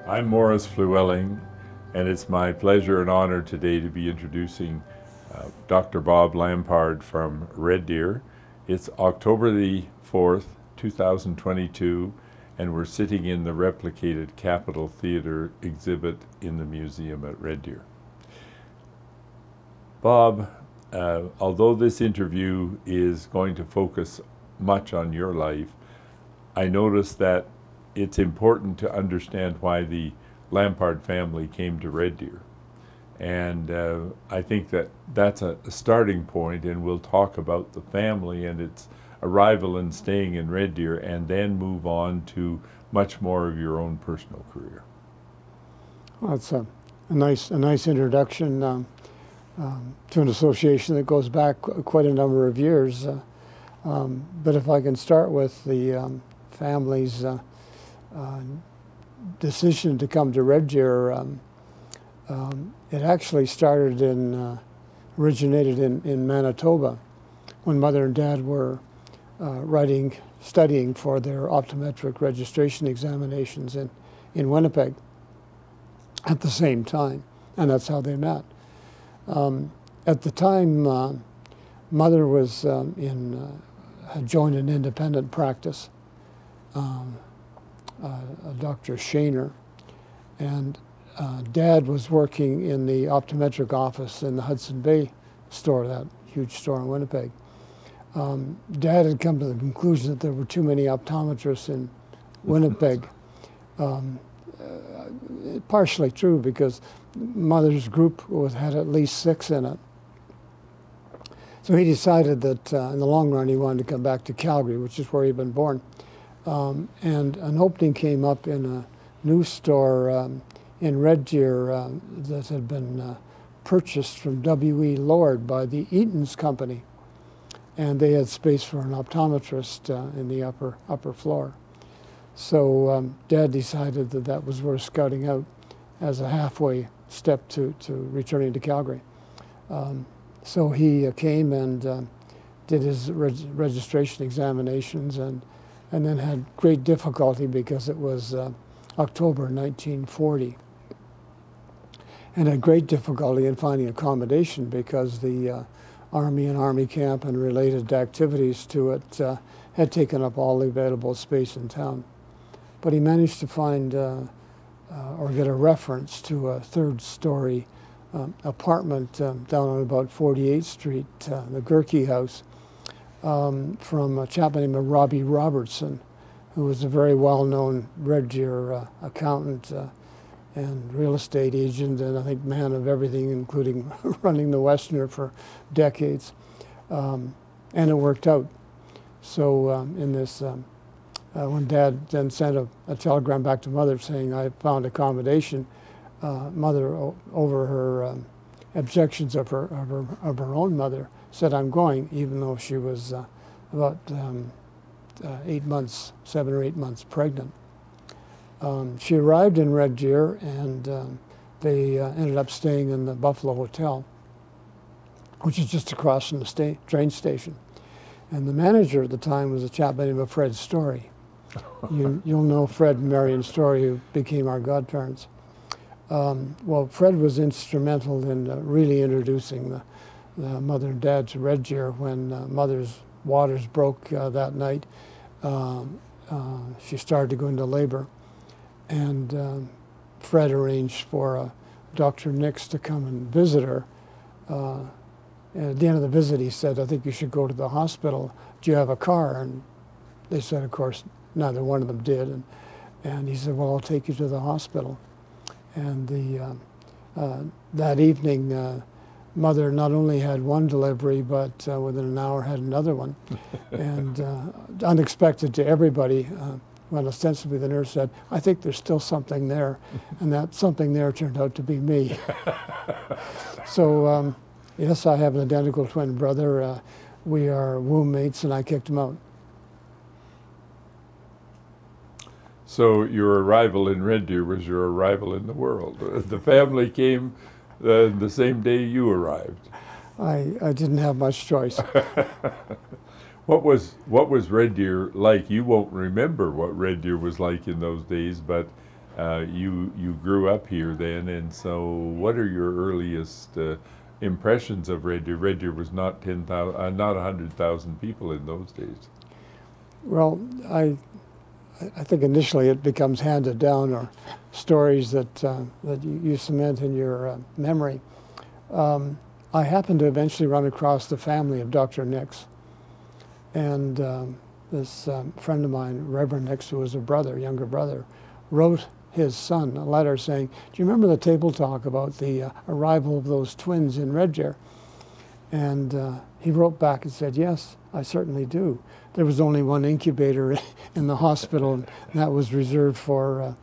I'm Morris Flewelling, and it's my pleasure and honor today to be introducing Dr. Bob Lampard from Red Deer. It's October the 4th, 2022, and we're sitting in the replicated Capitol Theatre exhibit in the museum at Red Deer. Bob, although this interview is going to focus much on your life, I noticed that it's important to understand why the Lampard family came to Red Deer. And I think that that's a starting point, and we'll talk about the family and its arrival and staying in Red Deer, and then move on to much more of your own personal career. Well, it's a nice introduction to an association that goes back quite a number of years. But if I can start with the family's decision to come to Red Deer, it actually started originated in Manitoba when Mother and Dad were studying for their optometric registration examinations in Winnipeg at the same time, and that's how they met. At the time, Mother was had joined an independent practice, Dr. Shaner, and Dad was working in the optometric office in the Hudson Bay store, that huge store in Winnipeg. Dad had come to the conclusion that there were too many optometrists in Winnipeg. Partially true, because Mother's group had at least 6 in it. So he decided that in the long run he wanted to come back to Calgary, which is where he'd been born. And an opening came up in a new store in Red Deer that had been purchased from W.E. Lord by the Eaton's Company. And they had space for an optometrist in the upper floor. So Dad decided that that was worth scouting out as a halfway step to returning to Calgary. So he came and did his registration examinations, and then had great difficulty because it was October 1940. And had great difficulty in finding accommodation because the Army and Army camp and related activities to it had taken up all the available space in town. But he managed to find or get a reference to a 3rd-story apartment down on about 48th Street, the Gerke House, from a chap named Robbie Robertson, who was a very well-known Red Deer accountant and real estate agent, and I think man of everything, including running the Westerner for decades. And it worked out. So in this, when Dad then sent a telegram back to Mother saying, I found accommodation, Mother, over her objections of her own mother, said, I'm going, even though she was about 7 or 8 months pregnant. She arrived in Red Deer, and they ended up staying in the Buffalo Hotel, which is just across from the train station. And the manager at the time was a chap by the name of Fred Story. You'll know Fred and Marion Story, who became our godparents. Well, Fred was instrumental in really introducing the Mother and Dad to Red Deer when Mother's waters broke that night. She started to go into labor, and Fred arranged for Dr. Nix to come and visit her. And at the end of the visit, he said, I think you should go to the hospital. Do you have a car? And they said, of course, neither one of them did. And he said, well, I'll take you to the hospital. And that evening, Mother not only had one delivery, but within an hour had another one. And unexpected to everybody, when ostensibly the nurse said, I think there's still something there. And that something there turned out to be me. So yes, I have an identical twin brother. We are womb mates, and I kicked him out. So your arrival in Red Deer was your arrival in the world. The family came the same day you arrived. I didn't have much choice. What was Red Deer like? You won't remember what Red Deer was like in those days, but You grew up here then, and so what are your earliest impressions of Red Deer? Red Deer was not 10,000, not 100,000 people in those days. Well, I think initially it becomes handed down, or stories that you cement in your memory. I happened to eventually run across the family of Dr. Nix, and this friend of mine, Reverend Nix, who was a brother, younger brother, wrote his son a letter saying, "Do you remember the table talk about the arrival of those twins in Red Deer?" And he wrote back and said, "Yes, I certainly do. There was only one incubator in the hospital, and that was reserved for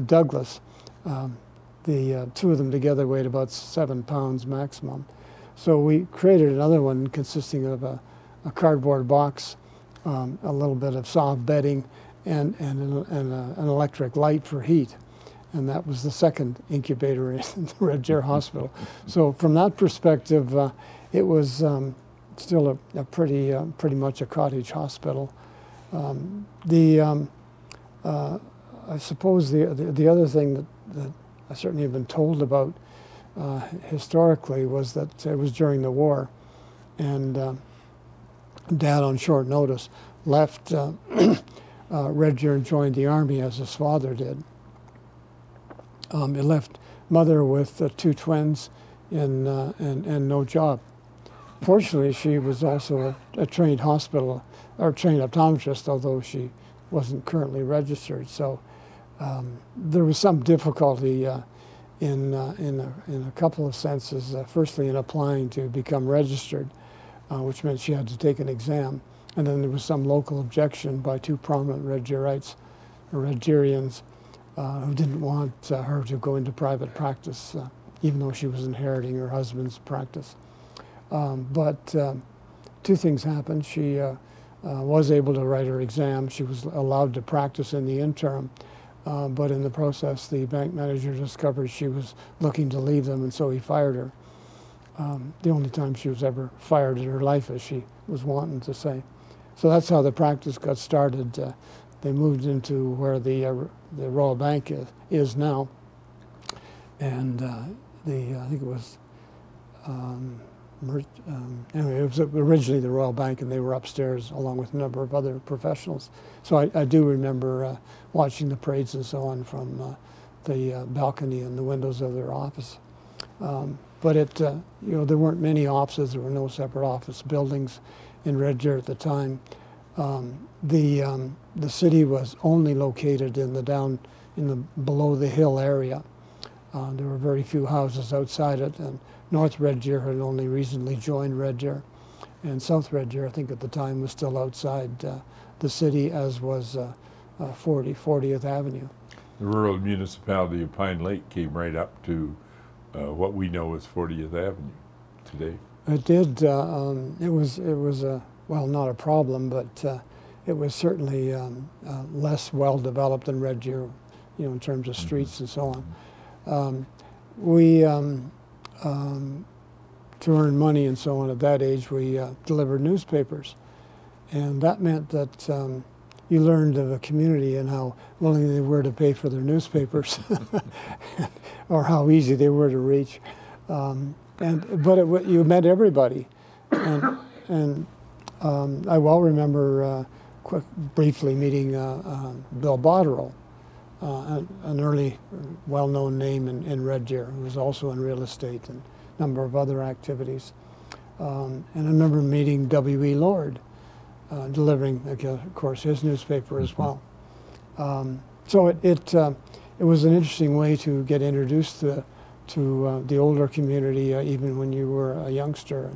Douglas. The two of them together weighed about 7 pounds maximum. So we created another one consisting of a cardboard box, a little bit of soft bedding, and an electric light for heat. And that was the second incubator in the Red Deer Hospital. So from that perspective, it was still a pretty much a cottage hospital. I suppose the other thing that I certainly have been told about historically was that it was during the war, and Dad, on short notice, left Red Deer and joined the Army as his father did. He left Mother with 2 twins and no job. Fortunately, she was also a trained hospital or trained optometrist, although she wasn't currently registered. So there was some difficulty in a couple of senses. Firstly, in applying to become registered, which meant she had to take an exam. And then there was some local objection by 2 prominent Red Deerites, or Red Deerians, who didn't want her to go into private practice, even though she was inheriting her husband's practice. But 2 things happened. She was able to write her exam. She was allowed to practice in the interim. But in the process, the bank manager discovered she was looking to leave them, and so he fired her. The only time she was ever fired in her life, as she was wanting to say. So that's how the practice got started. They moved into where the Royal Bank is now, and I think it was anyway, it was originally the Royal Bank, and they were upstairs along with a number of other professionals. So I do remember watching the parades and so on from the balcony and the windows of their office. But there weren't many offices. There were no separate office buildings in Red Deer at the time. The city was only located in the below the hill area. There were very few houses outside it, and North Red Deer had only recently joined Red Deer, and South Red Deer, I think at the time, was still outside the city, as was 40th Avenue. The rural municipality of Pine Lake came right up to what we know as 40th Avenue today. It did. It was well, not a problem, but it was certainly less well developed than Red Deer, in terms of streets and so on. To earn money and so on at that age, we delivered newspapers, and that meant that you learned of a community and how willing they were to pay for their newspapers, or how easy they were to reach. But you met everybody, and I well remember briefly meeting Bill Botterill, an early well-known name in Red Deer, who was also in real estate and a number of other activities. And I remember meeting W.E. Lord, delivering, of course, his newspaper as well. So it was an interesting way to get introduced to the older community, even when you were a youngster,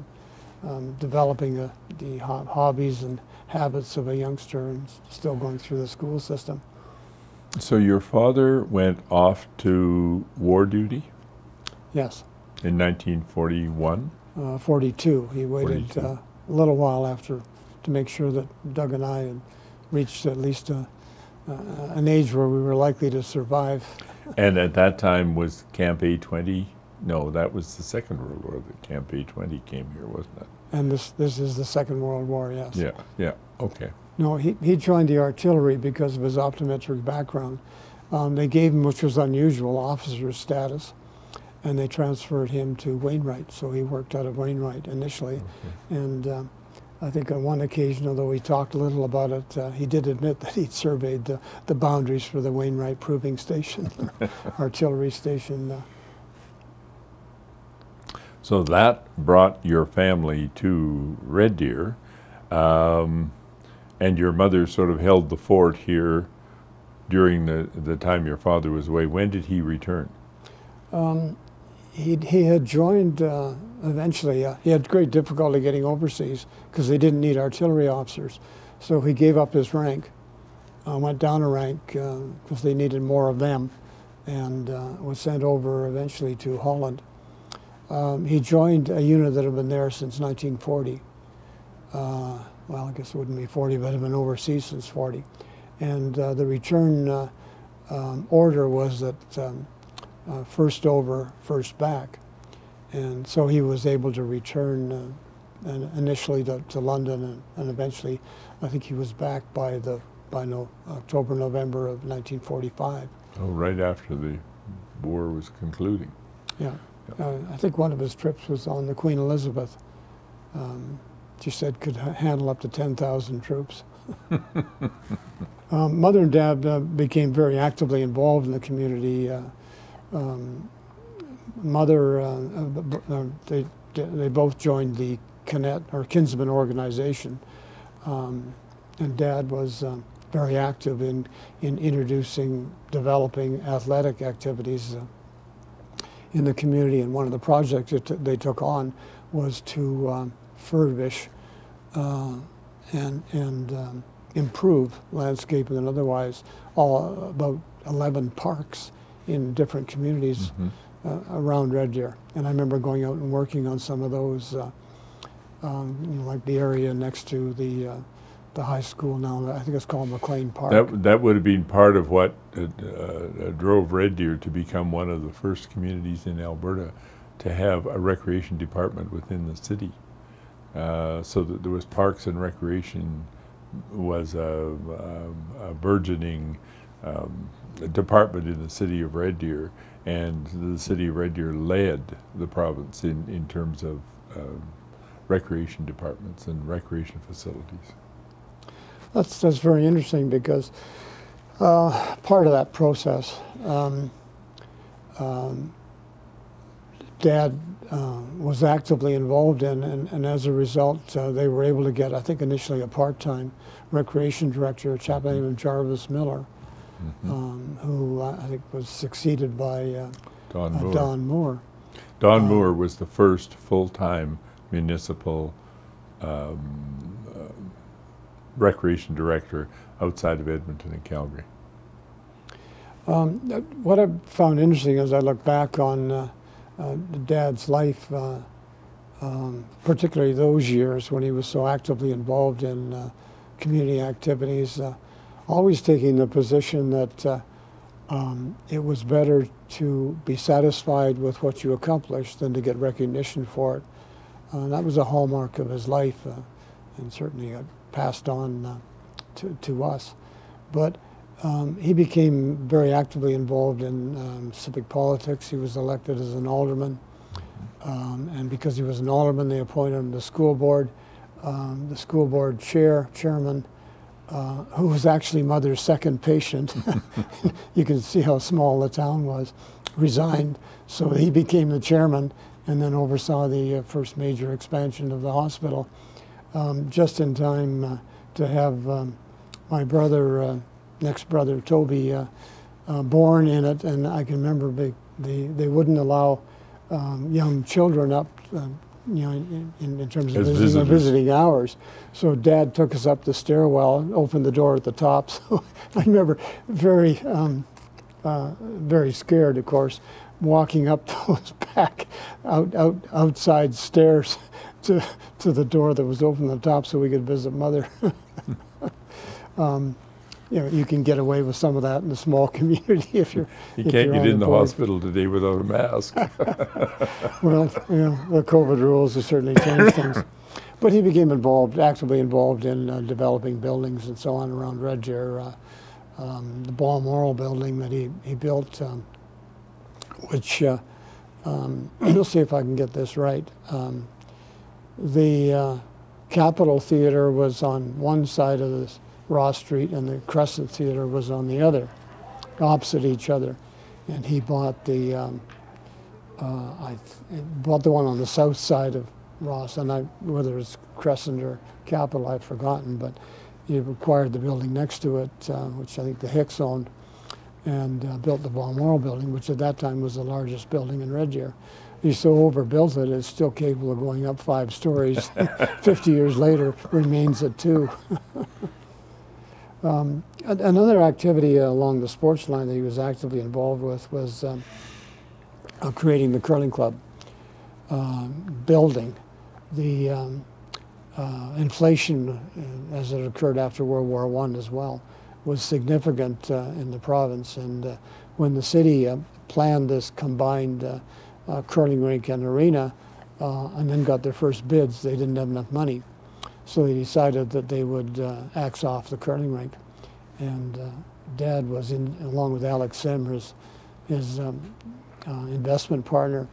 and developing the hobbies and habits of a youngster and still going through the school system. So your father went off to war duty? Yes. In 1941? 42. He waited 42. A little while after to make sure that Doug and I had reached at least an age where we were likely to survive. And at that time was Camp A20? No, that was the Second World War that Camp A20 came here, wasn't it? And this is the Second World War, yes. Yeah, okay. No, he joined the artillery because of his optometric background. They gave him, which was unusual, officer status, and they transferred him to Wainwright. So he worked out of Wainwright initially. Okay. And I think on one occasion, although he talked a little about it, he did admit that he'd surveyed the boundaries for the Wainwright Proving Station, artillery station. So that brought your family to Red Deer, and your mother sort of held the fort here during the time your father was away. When did he return? He had joined eventually. He had great difficulty getting overseas because they didn't need artillery officers. So he gave up his rank, went down a rank because they needed more of them, and was sent over eventually to Holland. He joined a unit that had been there since 1940. Well, I guess it wouldn't be 40, but had been overseas since 40. And the return order was that first over, first back. And so he was able to return initially to London, and eventually I think he was back by October, November of 1945. Oh, right after the war was concluding. Yeah. I think one of his trips was on the Queen Elizabeth. She said could handle up to 10,000 troops. Mother and Dad became very actively involved in the community. Mother, they both joined the Canet, or Kinsman organization, and Dad was very active in introducing, developing athletic activities in the community. And one of the projects that they took on was to furbish and improve landscaping and otherwise about 11 parks in different communities around Red Deer. And I remember going out and working on some of those, like the area next to the high school now. I think it's called McLean Park. That would have been part of what drove Red Deer to become one of the first communities in Alberta to have a recreation department within the city. So that there was parks and recreation was a burgeoning department in the city of Red Deer, and the city of Red Deer led the province in terms of recreation departments and recreation facilities. That's very interesting because part of that process, Dad was actively involved in, and as a result, they were able to get, I think, initially a part-time recreation director, a chap named Jarvis Miller, who I think was succeeded by Don Moore. Don Moore was the first full-time municipal recreation director outside of Edmonton and Calgary. What I found interesting as I look back on Dad's life, particularly those years when he was so actively involved in community activities, always taking the position that it was better to be satisfied with what you accomplished than to get recognition for it. That was a hallmark of his life, and certainly passed on to us. But he became very actively involved in civic politics. He was elected as an alderman, and because he was an alderman, they appointed him to the school board. The school board chairman, who was actually Mother's second patient, you can see how small the town was, resigned. So he became the chairman and then oversaw the first major expansion of the hospital, just in time to have my brother, next brother Toby, born in it. And I can remember they wouldn't allow young children up, in terms of visiting hours. So Dad took us up the stairwell, opened the door at the top. So I remember very scared, of course, walking up those back outside stairs to the door that was open at the top so we could visit Mother. You can get away with some of that in a small community if you're. You can't get in the hospital today without a mask. Well, the COVID rules have certainly changed things. But he became actively involved in developing buildings and so on around Red Deer. the Balmoral building that he built, which, let's see if I can get this right. The Capitol Theater was on one side of this Ross Street, and the Crescent Theater was on the other, opposite each other. And he bought the bought the one on the south side of Ross, and whether it's Crescent or Capitol, I've forgotten, but he acquired the building next to it, which I think the Hicks owned, and built the Balmoral building, which at that time was the largest building in Red Deer. He so overbuilt it, it's still capable of going up 5 stories. 50 years later, remains at 2. Another activity along the sports line that he was actively involved with was creating the curling club building. The inflation, as it occurred after World War I as well, was significant in the province. And when the city planned this combined curling rink and arena, and then got their first bids, they didn't have enough money. So they decided that they would axe off the curling rink. And Dad was in, along with Alex Sim, his investment partner,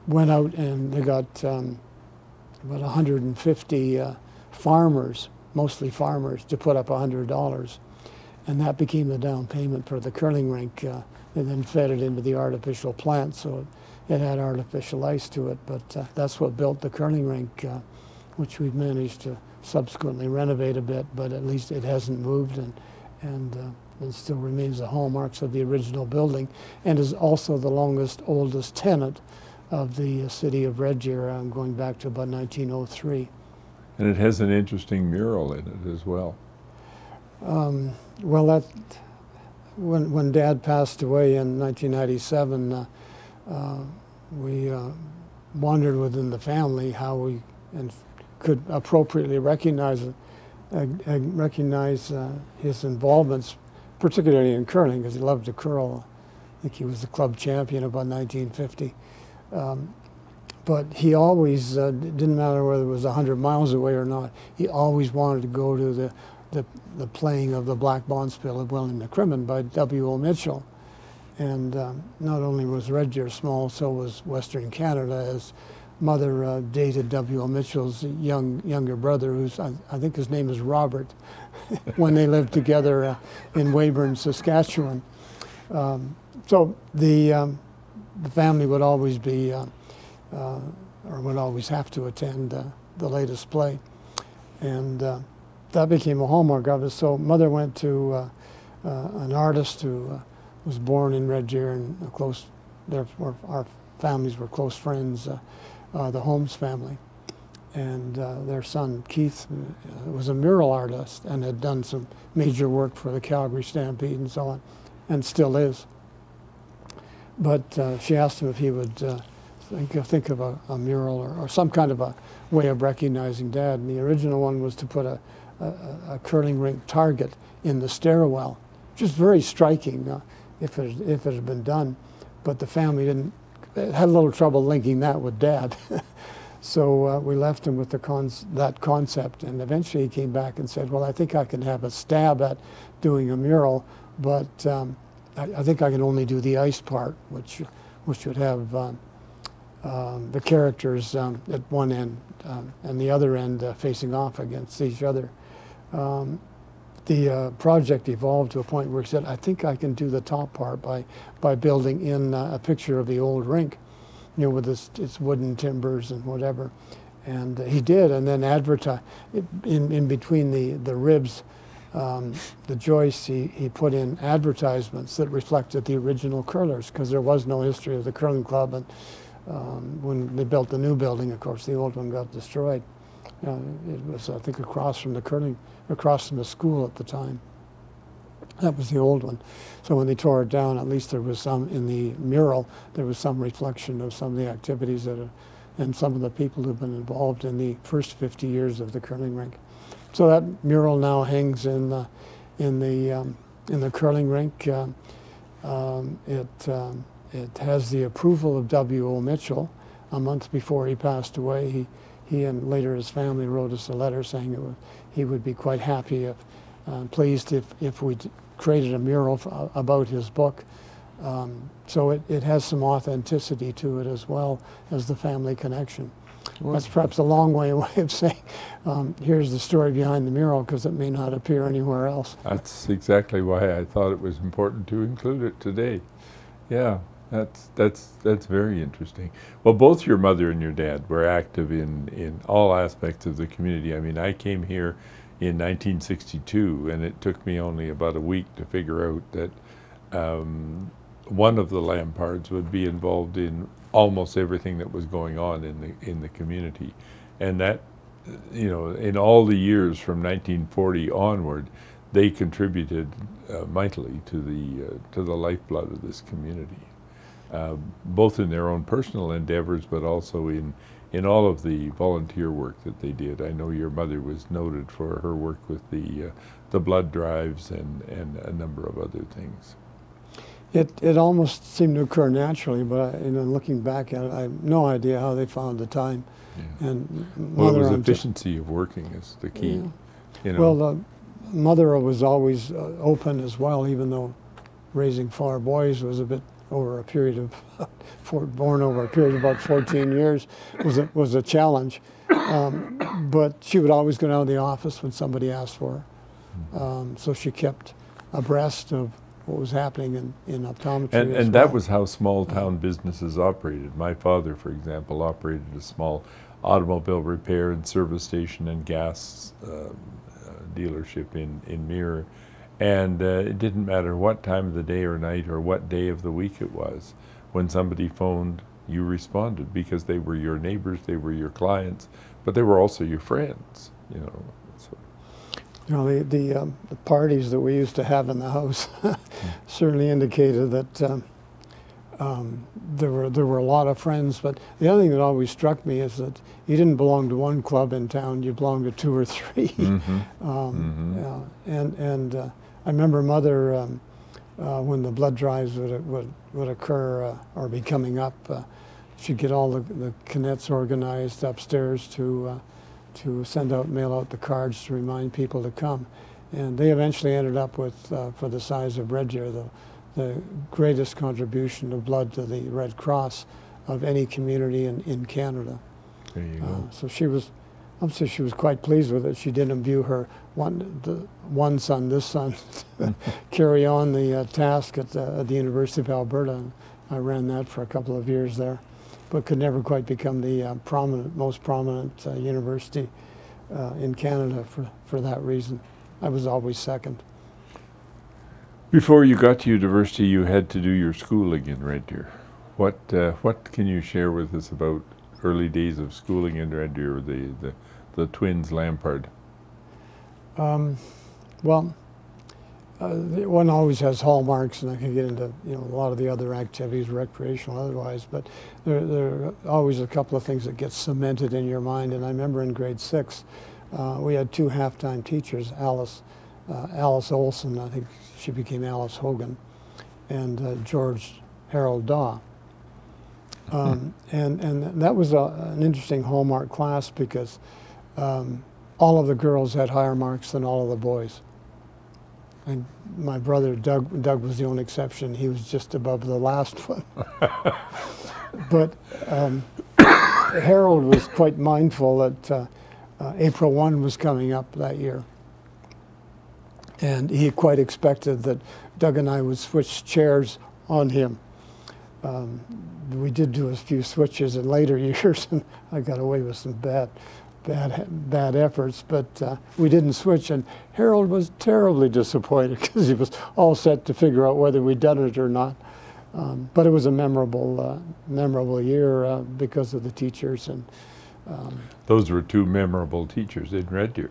went out and they got about 150 farmers, mostly farmers, to put up $100. And that became the down payment for the curling rink. They then fed it into the artificial plant, so it had artificial ice to it. But that's what built the curling rink, which we've managed to subsequently renovate a bit, but at least it hasn't moved, and it still remains the hallmarks of the original building, and is also the oldest tenant of the city of Red Deer, going back to about 1903. And it has an interesting mural in it as well. Well, when Dad passed away in 1997, we wondered within the family how we could appropriately recognize his involvements, particularly in curling, because he loved to curl. I think he was the club champion about 1950. But he always, didn't matter whether it was 100 miles away or not, he always wanted to go to the playing of the Black Bonspiel of William McCrimmon by W.O. Mitchell. And not only was Red Deer small, so was Western Canada, as Mother dated W.O. Mitchell's younger brother, who's, I think his name is Robert, when they lived together in Weyburn, Saskatchewan. So the family would always be, or would always have to attend the latest play. And that became a hallmark of it. So Mother went to an artist who was born in Red Deer, and therefore our families were close friends, the Holmes family. And their son, Keith, was a mural artist and had done some major work for the Calgary Stampede and so on, and still is. But she asked him if he would think of a mural or some kind of a way of recognizing Dad. And the original one was to put a curling rink target in the stairwell, which is very striking if it had been done. But the family had a little trouble linking that with Dad. So we left him with that concept, and eventually he came back and said, well, I think I can have a stab at doing a mural, but I think I can only do the ice part, which would have the characters at one end and the other end facing off against each other. The project evolved to a point where he said, I think I can do the top part by building in a picture of the old rink, you know, with its wooden timbers and whatever. And he did, and then in between the ribs, the joists, he put in advertisements that reflected the original curlers, because there was no history of the curling club. And when they built the new building, of course, the old one got destroyed. It was, I think, across from the school at the time. That was the old one. So when they tore it down, at least there was some, in the mural, there was some reflection of some of the activities and some of the people who've been involved in the first 50 years of the curling rink. So that mural now hangs in the curling rink. It has the approval of W.O. Mitchell. A month before he passed away, he and later his family wrote us a letter saying he would be quite happy pleased if we created a mural about his book. So it has some authenticity to it as well as the family connection. That's perhaps a long way of saying, here's the story behind the mural, because it may not appear anywhere else. That's exactly why I thought it was important to include it today. Yeah, that's very interesting. Well, both your mother and your dad were active in all aspects of the community. I mean, I came here in 1962, and it took me only about a week to figure out that one of the Lampards would be involved in almost everything that was going on in the community, and that, you know, in all the years from 1940 onward, they contributed mightily to the lifeblood of this community, both in their own personal endeavors, but also in all of the volunteer work that they did. I know your mother was noted for her work with the blood drives and a number of other things. It almost seemed to occur naturally, but looking back at it, I have no idea how they found the time. Yeah. And well, it was efficiency of working is the key. Yeah. You know. Well, mother was always open as well, even though raising 4 boys was a bit over a period of born over a period of about 14 years was a challenge. But she would always go down to the office when somebody asked for her. So she kept abreast of what was happening in optometry. And that was how small town businesses operated. My father, for example, operated a small automobile repair and service station and gas dealership in Mirror. And it didn't matter what time of the day or night or what day of the week it was. When somebody phoned, you responded, because they were your neighbors, they were your clients, but they were also your friends, you know. So. You know, the parties that we used to have in the house certainly indicated that there were a lot of friends. But the other thing that always struck me is that you didn't belong to one club in town; you belonged to 2 or 3. Yeah, and I remember Mother when the blood drives would occur or be coming up. She'd get all the cadets organized upstairs to send out, mail out the cards to remind people to come. And they eventually ended up with, for the size of Red Deer, the greatest contribution of blood to the Red Cross of any community in Canada. There you go. So she was, obviously she was quite pleased with it. She didn't imbue her one son, this son, carry on the task at the University of Alberta. And I ran that for a couple of years there, but could never quite become the most prominent university in Canada for that reason. I was always second. Before you got to university, you had to do your schooling in Red Deer. What can you share with us about early days of schooling in Red Deer, the twins Lampard? Well, one always has hallmarks, and I can get into a lot of the other activities, recreational, otherwise. But there are always a couple of things that get cemented in your mind. And I remember in grade 6, we had 2 half-time teachers, Alice Olson, I think she became Alice Hogan, and George Harold Daw. And that was an interesting hallmark class because all of the girls had higher marks than all of the boys. And my brother Doug was the only exception. He was just above the last one. But Harold was quite mindful that April 1 was coming up that year. And he quite expected that Doug and I would switch chairs on him. We did do a few switches in later years, and I got away with some bad efforts, but we didn't switch, and Harold was terribly disappointed because he was all set to figure out whether we'd done it or not. But it was a memorable year because of the teachers. And those were 2 memorable teachers in Red Deer.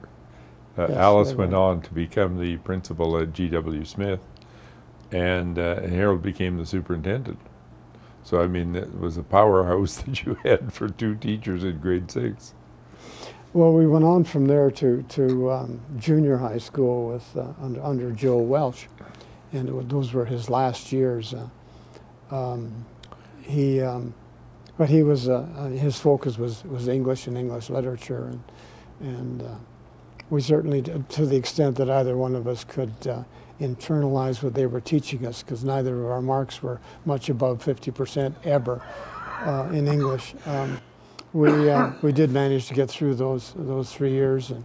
Yes, Alice went on to become the principal at G.W. Smith, and Harold became the superintendent. So, I mean, it was a powerhouse that you had for 2 teachers in grade 6. Well, we went on from there to junior high school with under Joe Welch, and those were his last years. But he was his focus was English and English literature, and we certainly did, to the extent that either one of us could internalize what they were teaching us, because neither of our marks were much above 50% ever in English. We did manage to get through those 3 years, and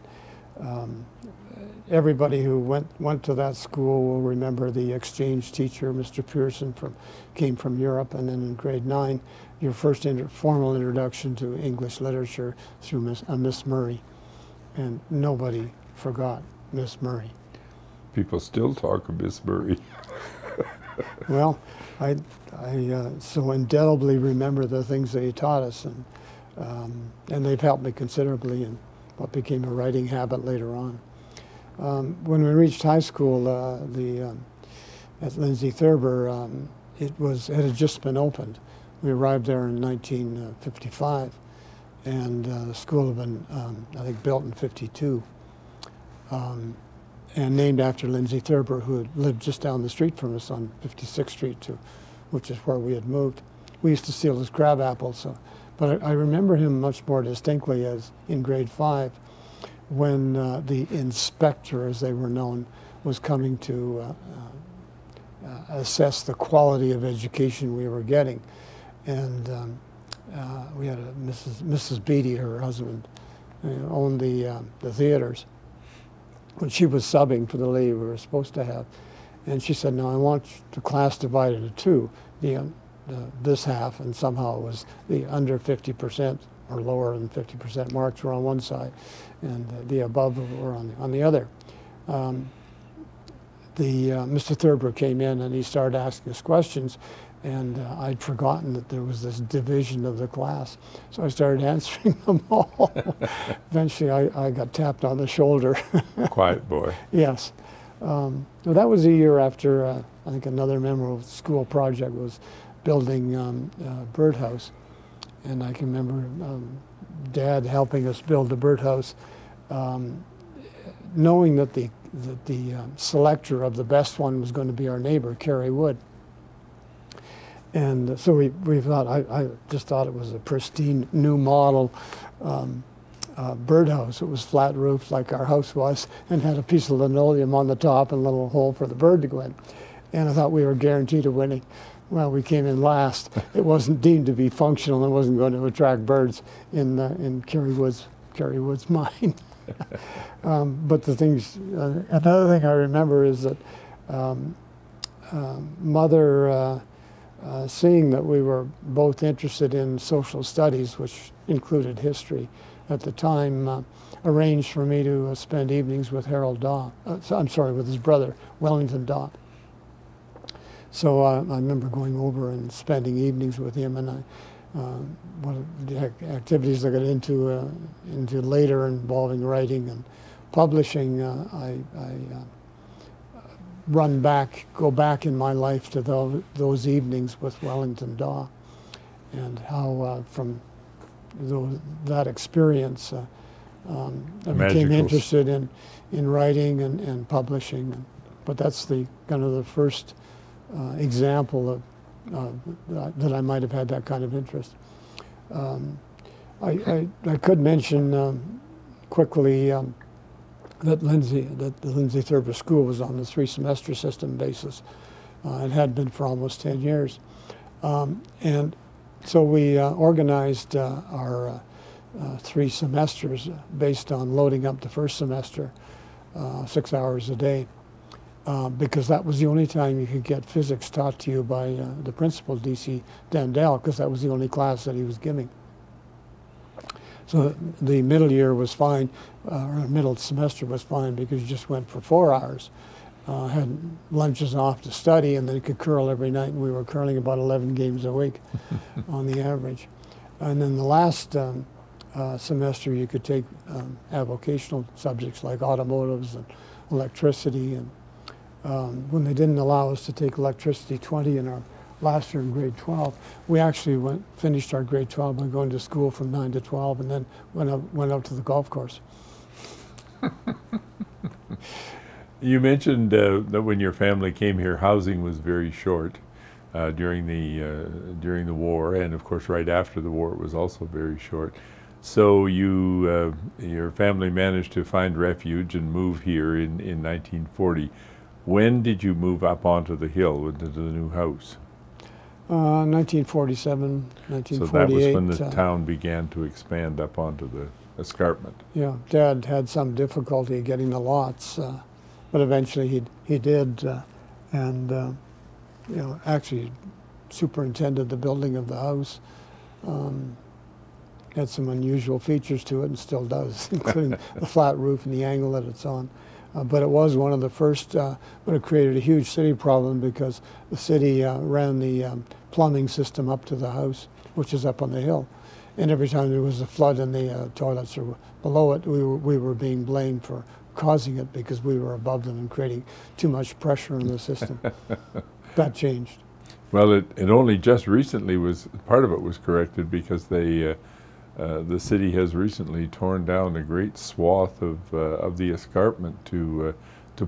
everybody who went to that school will remember the exchange teacher, Mr. Pearson, came from Europe, and then in grade 9, your first formal introduction to English literature through Miss Murray, and nobody forgot Miss Murray. People still talk of Miss Murray. Well, I so indelibly remember the things that he taught us, and they've helped me considerably in what became a writing habit later on. When we reached high school, at Lindsay Thurber, it had just been opened. We arrived there in 1955, and the school had been, I think, built in '52, and named after Lindsay Thurber, who had lived just down the street from us on 56th Street, which is where we had moved. We used to steal his crab apples, but I remember him much more distinctly as in grade 5, when the inspector, as they were known, was coming to assess the quality of education we were getting. And we had Mrs. Beatty, her husband, owned the theaters. When she was subbing for the lady we were supposed to have, and she said, "No, I want the class divided into two, this half," and somehow it was the under 50% or lower than 50% marks were on one side, and the above were on the other. Mr. Thurber came in and he started asking us questions, and I'd forgotten that there was this division of the class, so I started answering them all. Eventually, I got tapped on the shoulder. Quiet boy. Yes. So that was a year after, I think another memorable school project was building a birdhouse. And I can remember Dad helping us build the birdhouse, knowing that the selector of the best one was going to be our neighbor, Carrie Wood. And so we thought, I just thought it was a pristine new model birdhouse. It was flat roofed like our house was, and had a piece of linoleum on the top and a little hole for the bird to go in. And I thought we were guaranteed of winning. Well, we came in last. It wasn't deemed to be functional and wasn't going to attract birds in Carrie Wood's mind. But the things, another thing I remember is that Mother, seeing that we were both interested in social studies, which included history at the time, arranged for me to spend evenings with Harold Daw. With his brother, Wellington Daw. So I remember going over and spending evenings with him, and one of the activities I got into later involving writing and publishing, I go back in my life to those evenings with Wellington Daw, and how from that experience I became interested in writing and publishing. But that's the kind of the first example of that I might have had that kind of interest. I could mention quickly that the Lindsay Thurber School was on the 3-semester system basis. It had been for almost 10 years. And so we organized our 3 semesters based on loading up the first semester 6 hours a day. Because that was the only time you could get physics taught to you by the principal, D.C. Dandel, because that was the only class that he was giving. So the middle year was fine, or middle semester was fine, because you just went for 4 hours. Had lunches off to study, and then you could curl every night, and we were curling about 11 games a week on the average. And then the last semester you could take avocational subjects like automotives and electricity, and when they didn't allow us to take electricity 20 in our last year in grade 12, we actually finished our grade 12 by going to school from 9 to 12, and then went out to the golf course. You mentioned that when your family came here, housing was very short during the war, and of course right after the war it was also very short. So your family managed to find refuge and move here in 1940. When did you move up onto the hill into the new house? 1947, 1948. So that was when the town began to expand up onto the escarpment. Yeah, Dad had some difficulty getting the lots, but eventually he did, and you know, actually superintended the building of the house. Had some unusual features to it and still does, including the flat roof and the angle that it's on. But it was one of the first, but it created a huge city problem because the city ran the plumbing system up to the house, which is up on the hill. And every time there was a flood and the toilets were below it, we were being blamed for causing it because we were above them and creating too much pressure in the system. That changed. Well, it only just recently part of it was corrected because the city has recently torn down a great swath of the escarpment to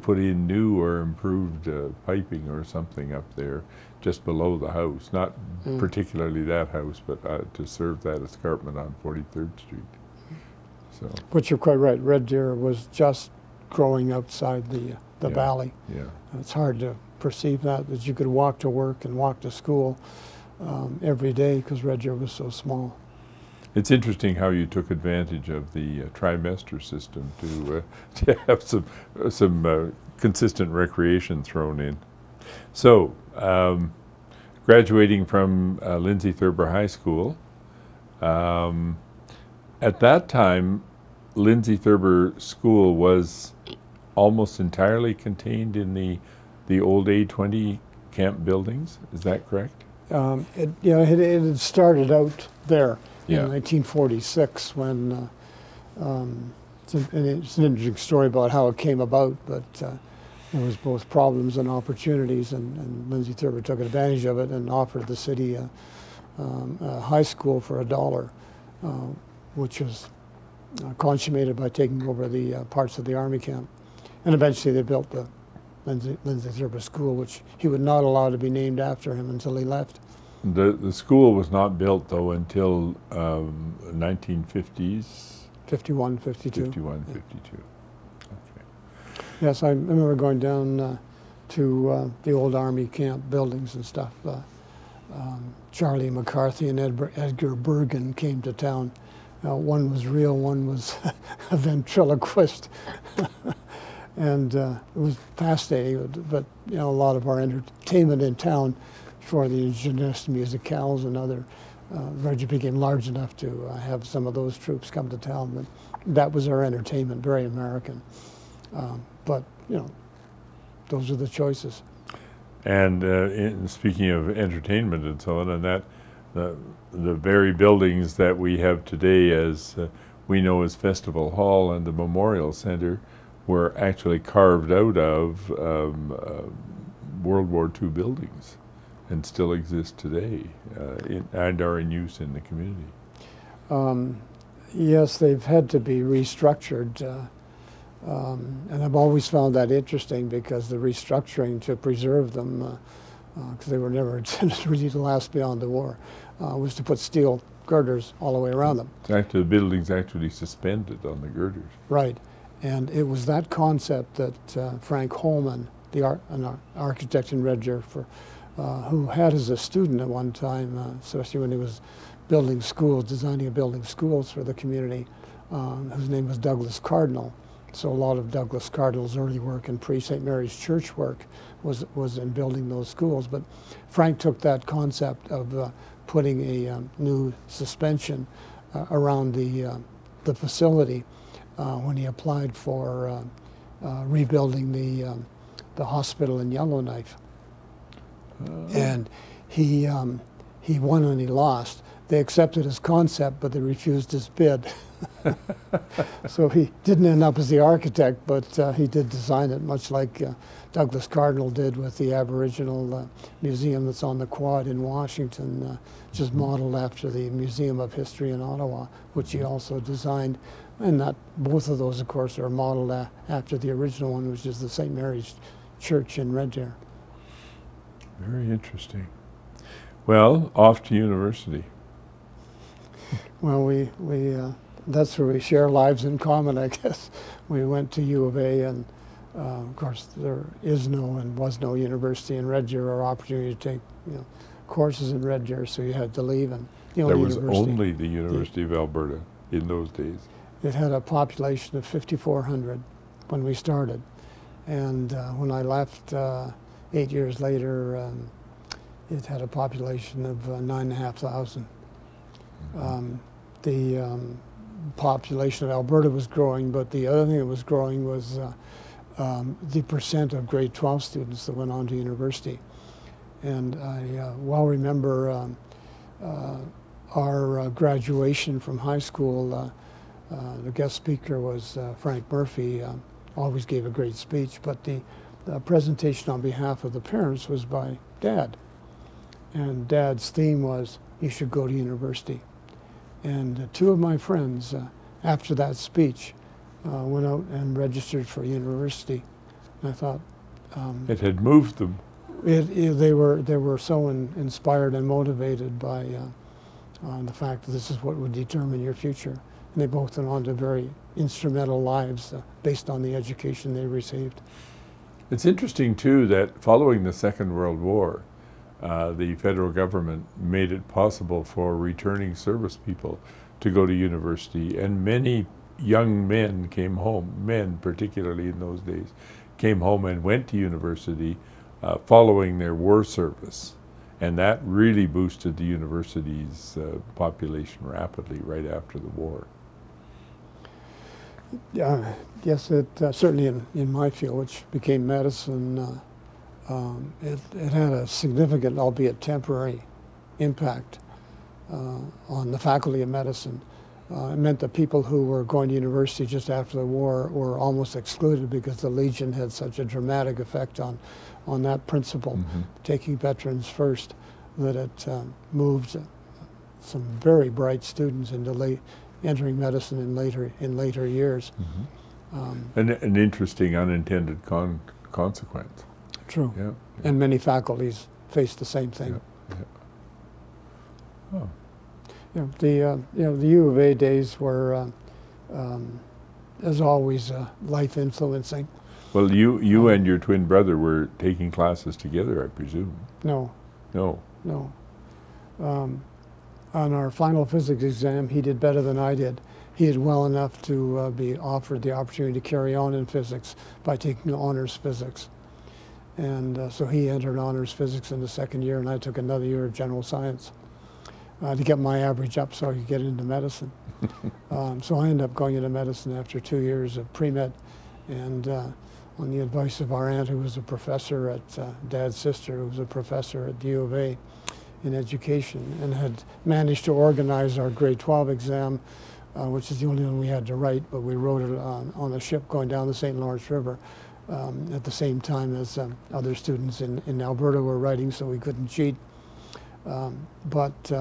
put in new or improved piping or something up there just below the house. Not particularly that house, but to serve that escarpment on 43rd Street. So. But you're quite right. Red Deer was just growing outside the valley. Yeah. It's hard to perceive that you could walk to work and walk to school every day because Red Deer was so small. It's interesting how you took advantage of the trimester system to have some consistent recreation thrown in. So, graduating from Lindsay Thurber High School, at that time, Lindsay Thurber School was almost entirely contained in the old A20 camp buildings. Is that correct? It had started out there. Yeah. In 1946 when, it's an interesting story about how it came about, but there was both problems and opportunities, and Lindsay Thurber took advantage of it and offered the city a high school for $1, which was consummated by taking over the parts of the army camp. And eventually they built the Lindsay Thurber School, which he would not allow to be named after him until he left. The school was not built, though, until 1950s? 51, 52. 51, 52. Okay. Yes, I remember going down to the old Army camp buildings and stuff. Charlie McCarthy and Edgar Bergen came to town. One was real, one was a ventriloquist. And it was fascinating, but you know, a lot of our entertainment in town for the Jeunesse Musicales and other, Reggie became large enough to have some of those troops come to town. But that was our entertainment, very American. But, you know, those are the choices. And speaking of entertainment and so on, and that the very buildings that we have today as we know as Festival Hall and the Memorial Center were actually carved out of World War II buildings and still exist today and are in use in the community. Yes, they've had to be restructured. And I've always found that interesting because the restructuring to preserve them, because they were never intended really to last beyond the war, was to put steel girders all the way around them. Actually, the building's actually suspended on the girders. Right. And it was that concept that Frank Holman, an architect in Red Deer, who had as a student at one time, especially when he was building schools, designing building schools for the community, whose name was Douglas Cardinal. So a lot of Douglas Cardinal's early work and pre-St. Mary's Church work was in building those schools. But Frank took that concept of putting a new suspension around the facility when he applied for rebuilding the hospital in Yellowknife. And he won and he lost. They accepted his concept, but they refused his bid. So he didn't end up as the architect, but he did design it, much like Douglas Cardinal did with the Aboriginal museum that's on the Quad in Washington, just modeled after the Museum of History in Ottawa, which he also designed. And both of those, of course, are modeled after the original one, which is the St. Mary's Church in Red Deer. Very interesting. Well, off to university. Well, we that's where we share lives in common, I guess. We went to U of A, and of course there is no and was no university in Red Deer or opportunity to take courses in Red Deer, so you had to leave. And the only There was university, only the University of Alberta in those days. it had a population of 5,400 when we started, and when I left 8 years later, it had a population of 9,500. The population of Alberta was growing, but the other thing that was growing was the percent of grade 12 students that went on to university. And I well remember our graduation from high school. The guest speaker was Frank Murphy, always gave a great speech, but the presentation on behalf of the parents was by Dad. And Dad's theme was, you should go to university. And two of my friends, after that speech, went out and registered for university. And I thought, it had moved them. they were so inspired and motivated by the fact that this is what would determine your future. And they both went on to very instrumental lives based on the education they received. It's interesting too that following the Second World War, the federal government made it possible for returning service people to go to university, and many young men came home, men particularly in those days, came home and went to university following their war service. And that really boosted the university's population rapidly right after the war. Yes, it certainly in my field, which became medicine, it had a significant, albeit temporary, impact on the faculty of medicine. It meant that people who were going to university just after the war were almost excluded because the Legion had such a dramatic effect on that principle, taking veterans first, that it moved some very bright students into entering medicine in later years. An interesting unintended consequence. True. Yeah. And many faculties faced the same thing. Yeah. Oh. The U of A days were, as always, life influencing. Well, you and your twin brother were taking classes together, I presume. No. No. No. On our final physics exam, he did better than I did. He did well enough to be offered the opportunity to carry on in physics by taking honors physics. And so he entered honors physics in the second year, and I took another year of general science to get my average up so I could get into medicine. So I ended up going into medicine after 2 years of pre-med, and on the advice of our aunt, who was a professor at Dad's sister, who was a professor at the U of A in education, and had managed to organize our grade 12 exam, which is the only one we had to write, but we wrote it on a ship going down the St. Lawrence River at the same time as other students in Alberta were writing, so we couldn't cheat. But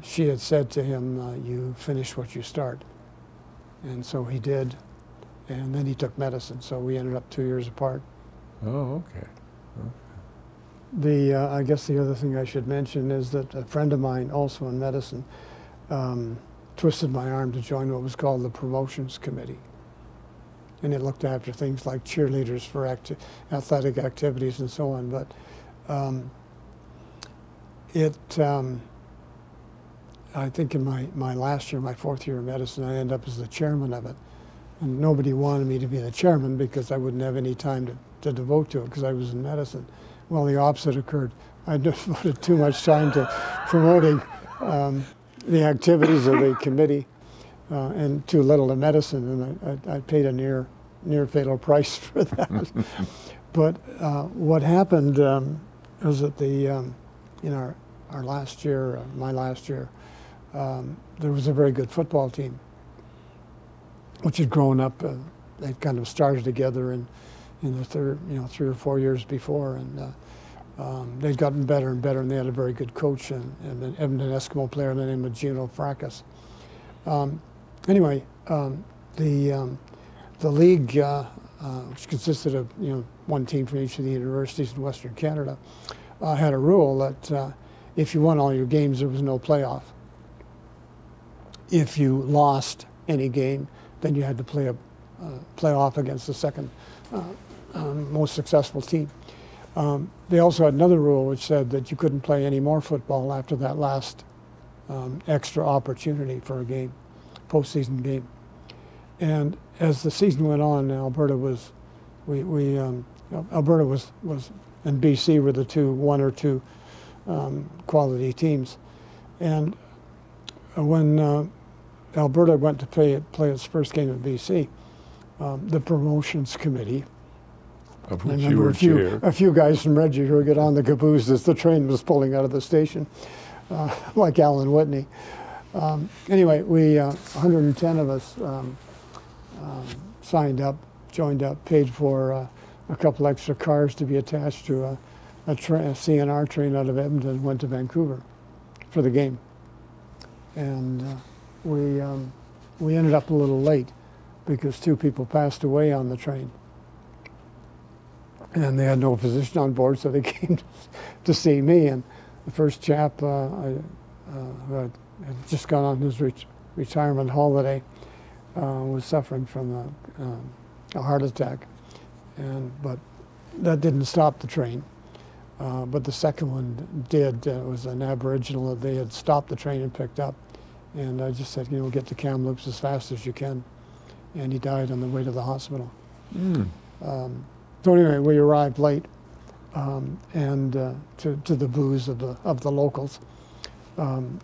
she had said to him, you finish what you start. And so he did, and then he took medicine, so we ended up 2 years apart. Oh, okay. I guess the other thing I should mention is that a friend of mine, also in medicine, twisted my arm to join what was called the promotions committee. And it looked after things like cheerleaders for athletic activities and so on. But I think in my last year, my fourth year of medicine, I ended up as the chairman of it. And nobody wanted me to be the chairman because I wouldn't have any time to devote to it because I was in medicine. Well, the opposite occurred. I devoted too much time to promoting the activities of the committee and too little to medicine, and I paid a near fatal price for that. But what happened was that in our last year, my last year, there was a very good football team, which had grown up. They'd kind of started together in the 3 or 4 years before, and they'd gotten better and better, and they had a very good coach and an Edmonton Eskimo player by the name of Gino Fracas. Anyway, the league, which consisted of one team from each of the universities in Western Canada, had a rule that if you won all your games, there was no playoff. If you lost any game, then you had to play off against the second most successful team. They also had another rule which said that you couldn't play any more football after that last extra opportunity for a game, postseason game. And as the season went on, Alberta was, Alberta was and BC were the one or two quality teams. And when Alberta went to play its first game at BC, the promotions committee, of which you were chair, a few guys from Reggie who would get on the caboose as the train was pulling out of the station, like Alan Whitney. Anyway, 110 of us signed up, joined up, paid for a couple extra cars to be attached to a CNR train out of Edmonton and went to Vancouver for the game. And we ended up a little late because 2 people passed away on the train. And they had no physician on board, so they came to see me. And the first chap who had just gone on his retirement holiday was suffering from a heart attack. But that didn't stop the train. But the second one did. It was an Aboriginal that they had stopped the train and picked up. And I just said, get to Kamloops as fast as you can. And he died on the way to the hospital. So anyway, we arrived late, and to the booze of the locals.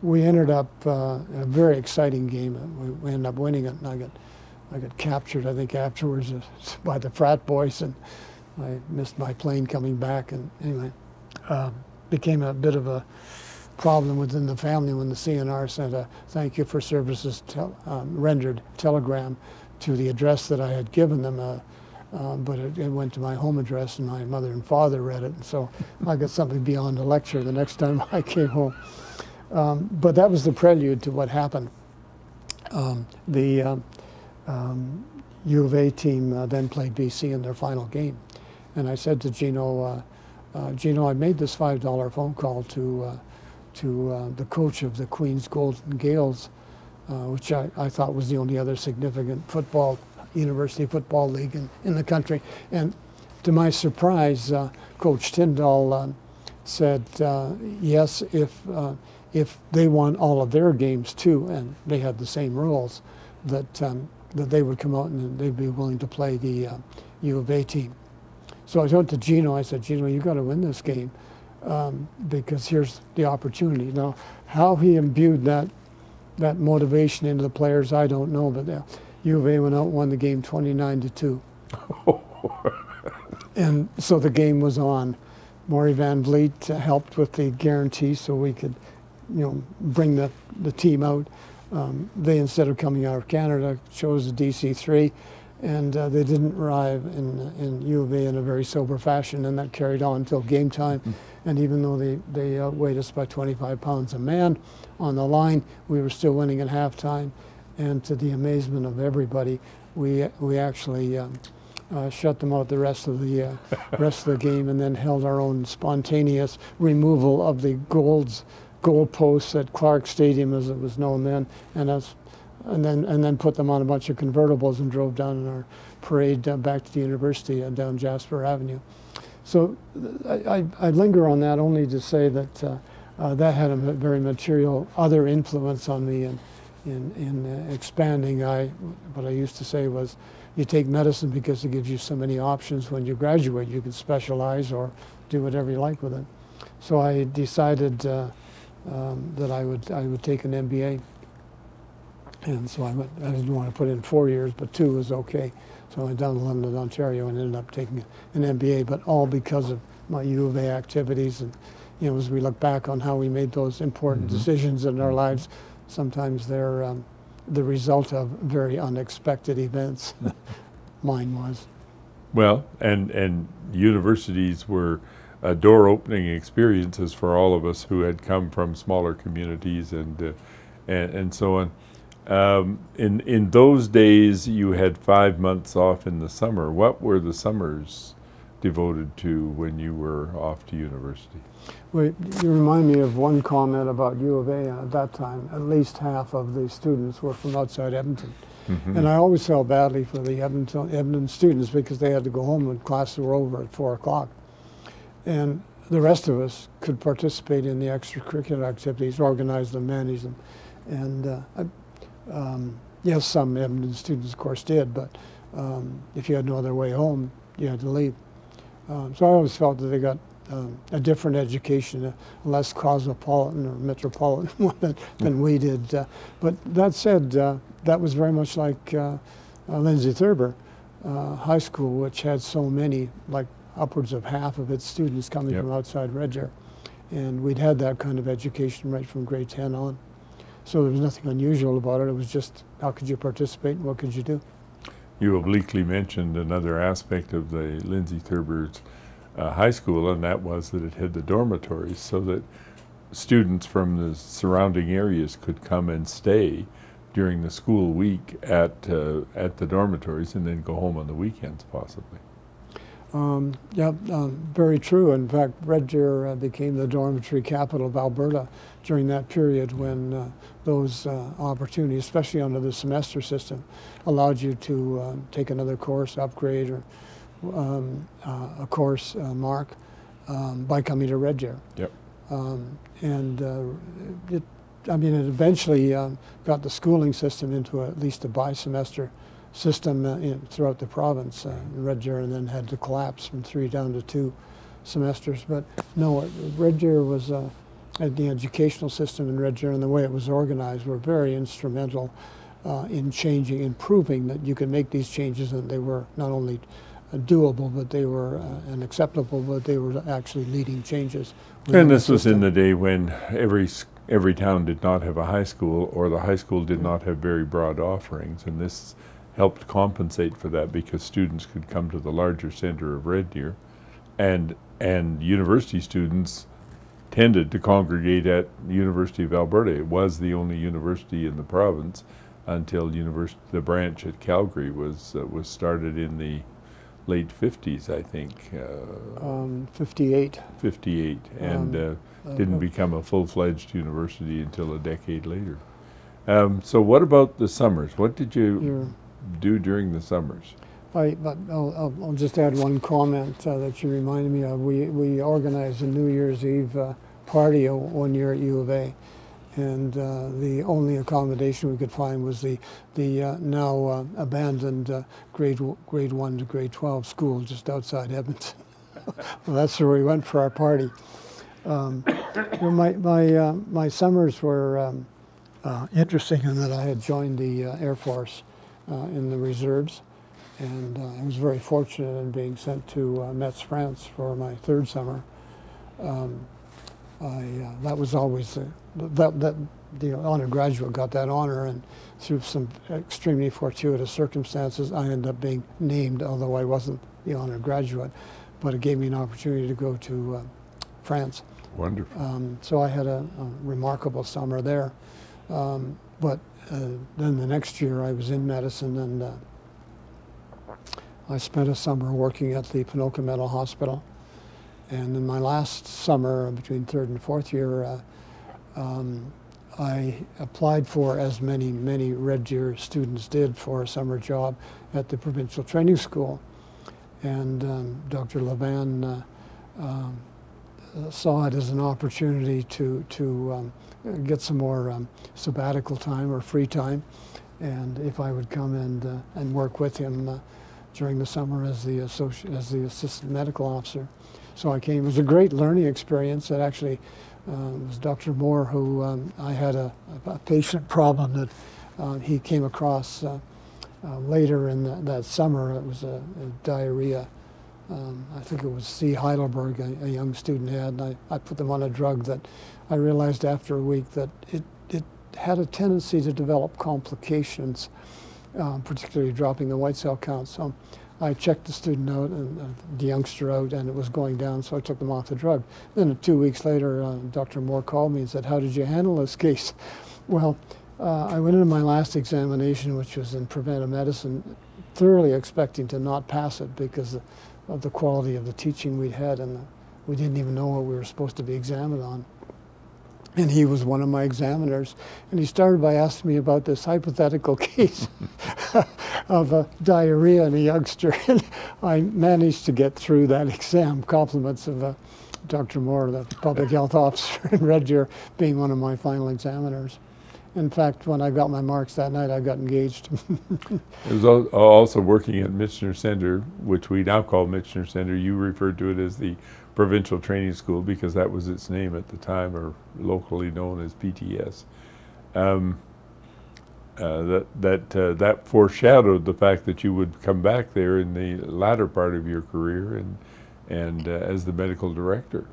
We ended up in a very exciting game. We ended up winning it, and I got captured, I think, afterwards by the frat boys, and I missed my plane coming back. And anyway, became a bit of a problem within the family when the CNR sent a thank you for services rendered telegram to the address that I had given them. But it went to my home address, and my mother and father read it, and so I got something beyond a lecture the next time I came home. But that was the prelude to what happened. The U of A team then played BC in their final game, and I said to Gino, I made this $5 phone call to the coach of the Queen's Golden Gales, which I thought was the only other significant university football league in the country. And to my surprise, Coach Tyndall said yes, if they won all of their games too, and they had the same rules, that they would come out and they'd be willing to play the U of A team. So I went to Gino, I said, Gino, you got to win this game because here's the opportunity. Now, how he imbued that motivation into the players, I don't know, but U of A went out and won the game 29-2. And so the game was on. Maury Van Vliet helped with the guarantee so we could, bring the team out. They, instead of coming out of Canada, chose the DC3, and they didn't arrive in U of A in a very sober fashion, and that carried on until game time. And even though they outweighed us by 25 pounds a man on the line, we were still winning at halftime. And to the amazement of everybody, we actually shut them out the rest of the game, and then held our own spontaneous removal of the goalposts at Clark Stadium, as it was known then, and then put them on a bunch of convertibles and drove down in our parade back to the university down Jasper Avenue. So I linger on that only to say that that had a very material other influence on me in expanding. What I used to say was, you take medicine because it gives you so many options. When you graduate, you can specialize or do whatever you like with it. So I decided that I would take an MBA. And so I didn't want to put in 4 years, but 2 was okay. So I went down to London, Ontario, and ended up taking an MBA, but all because of my U of A activities. And as we look back on how we made those important decisions in our lives, sometimes they're the result of very unexpected events. Mine was. Well, and universities were door-opening experiences for all of us who had come from smaller communities and so on. In those days, you had 5 months off in the summer. What were the summers devoted to when you were off to university? Well, you remind me of one comment about U of A. At that time, at least half of the students were from outside Edmonton. Mm-hmm. And I always felt badly for the Edmonton students because they had to go home when classes were over at 4 o'clock. And the rest of us could participate in the extracurricular activities, organize them, manage them. And yes, some Edmonton students, of course, did, but if you had no other way home, you had to leave. So I always felt that they got a different education, a less cosmopolitan or metropolitan one than we did. But that said, that was very much like Lindsay Thurber High School, which had so many, like upwards of half of its students coming from outside Red Deer. And we'd had that kind of education right from grade 10 on. So there was nothing unusual about it. It was just how could you participate and what could you do? You obliquely mentioned another aspect of the Lindsay Thurber's high school, and that was that it had the dormitories so that students from the surrounding areas could come and stay during the school week at the dormitories and then go home on the weekends possibly. Very true. In fact, Red Deer became the dormitory capital of Alberta during that period when those opportunities, especially under the semester system, allowed you to take another course, upgrade, or a course mark by coming to Red Deer. Yep. It eventually got the schooling system into at least a bi-semester system throughout the province in Red Deer, and then had to collapse from 3 down to 2 semesters. But no, Red Deer was, the educational system in Red Deer and the way it was organized were very instrumental in changing, in proving that you could make these changes, and they were not only doable, but they were and acceptable, but they were actually leading changes. And this was in the day when every town did not have a high school, or the high school did not have very broad offerings, and this helped compensate for that because students could come to the larger center of Red Deer, and university students tended to congregate at the University of Alberta. It was the only university in the province until the branch at Calgary was started in the late 50s, I think. 58. 58, and didn't become a full-fledged university until a decade later. So what about the summers? What did you do during the summers? I'll just add one comment that you reminded me of. We organized a New Year's Eve party one year at U of A, and the only accommodation we could find was the now abandoned grade 1 to grade 12 school just outside Edmonton. Well, that's where we went for our party. My summers were interesting in that I had joined the Air Force in the reserves, and I was very fortunate in being sent to Metz, France for my 3rd summer. That was always the honor graduate got that honor, and through some extremely fortuitous circumstances, I ended up being named, although I wasn't the honor graduate, but it gave me an opportunity to go to France. Wonderful. So I had a remarkable summer there. But then the next year I was in medicine, and I spent a summer working at the Pinoca Mental Hospital. And in my last summer, between 3rd and 4th year, I applied for, as many Red Deer students did, for a summer job at the Provincial Training School. And Dr. Levan saw it as an opportunity to get some more sabbatical time or free time, and if I would come and work with him during the summer as the assistant medical officer. So I came. It was a great learning experience. It actually was Dr. Moore who I had a patient problem that he came across later in that summer. It was a diarrhea. I think it was C. Heidelberg, a young student had, and I put them on a drug that I realized after a week that it had a tendency to develop complications, particularly dropping the white cell count. So I checked the student out, and the youngster out, and it was going down, so I took them off the drug. Then 2 weeks later, Dr. Moore called me and said, "How did you handle this case?" Well, I went into my last examination, which was in preventive medicine, thoroughly expecting to not pass it because the quality of the teaching we'd had, and we didn't even know what we were supposed to be examined on. And he was one of my examiners, and he started by asking me about this hypothetical case of diarrhea in a youngster, and I managed to get through that exam. Compliments of Dr. Moore, the public health officer in Red Deer, being one of my final examiners. In fact, when I got my marks that night, I got engaged. It was also working at Michener Center, which we now call Michener Center. You referred to it as the Provincial Training School because that was its name at the time, or locally known as PTS. That foreshadowed the fact that you would come back there in the latter part of your career and as the medical director.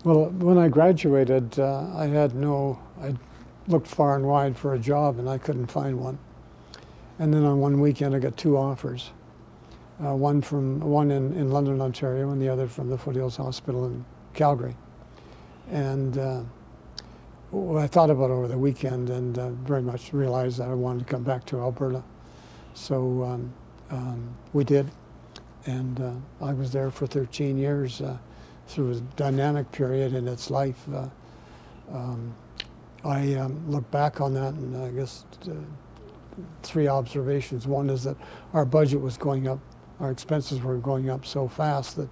Well, when I graduated, I looked far and wide for a job, and I couldn't find one. And then on one weekend, I got two offers. One in London, Ontario, and the other from the Foothills Hospital in Calgary. And I thought about it over the weekend and very much realized that I wanted to come back to Alberta. So we did, and I was there for 13 years through a dynamic period in its life. I look back on that, and I guess three observations. One is that our budget was going up. Our expenses were going up so fast that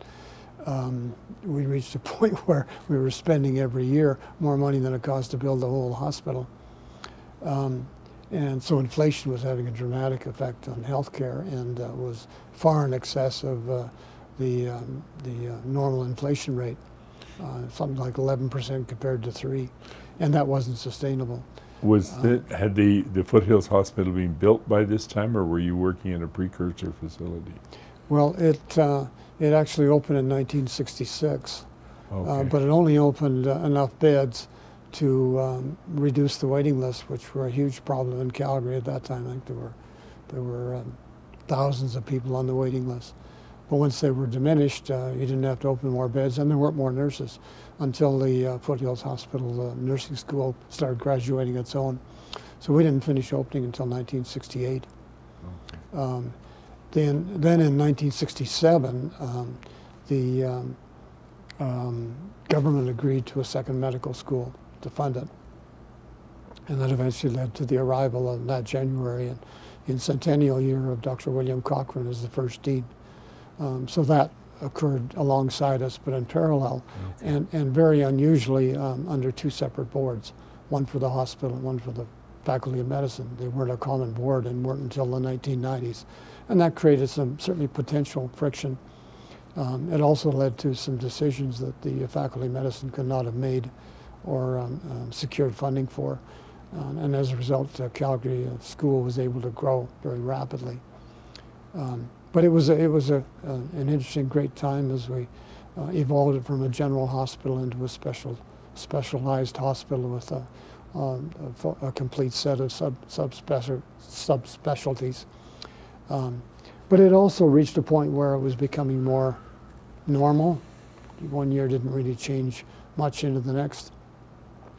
we reached a point where we were spending every year more money than it cost to build the whole hospital. And so inflation was having a dramatic effect on healthcare, and was far in excess of the normal inflation rate, something like 11% compared to 3%, and that wasn't sustainable. Had the Foothills Hospital been built by this time, or were you working in a precursor facility? Well, it actually opened in 1966, Okay. but it only opened enough beds to reduce the waiting list, which were a huge problem in Calgary at that time. I think there were thousands of people on the waiting list. But once they were diminished, you didn't have to open more beds, and there weren't more nurses until the Foothills Hospital nursing school started graduating its own. So we didn't finish opening until 1968. Okay. Then in 1967, the government agreed to a second medical school to fund it. And that eventually led to the arrival of that January in centennial year of Dr. William Cochrane as the first dean. So that occurred alongside us, but in parallel, okay. and very unusually under two separate boards, one for the hospital and one for the Faculty of Medicine. They weren't a common board and weren't until the 1990s. And that created some certainly potential friction. It also led to some decisions that the Faculty of Medicine could not have made or secured funding for. And as a result, Calgary School was able to grow very rapidly. But it was an interesting, great time as we evolved it from a general hospital into a specialized hospital with a complete set of subspecialties. But it also reached a point where it was becoming more normal. One year didn't really change much into the next.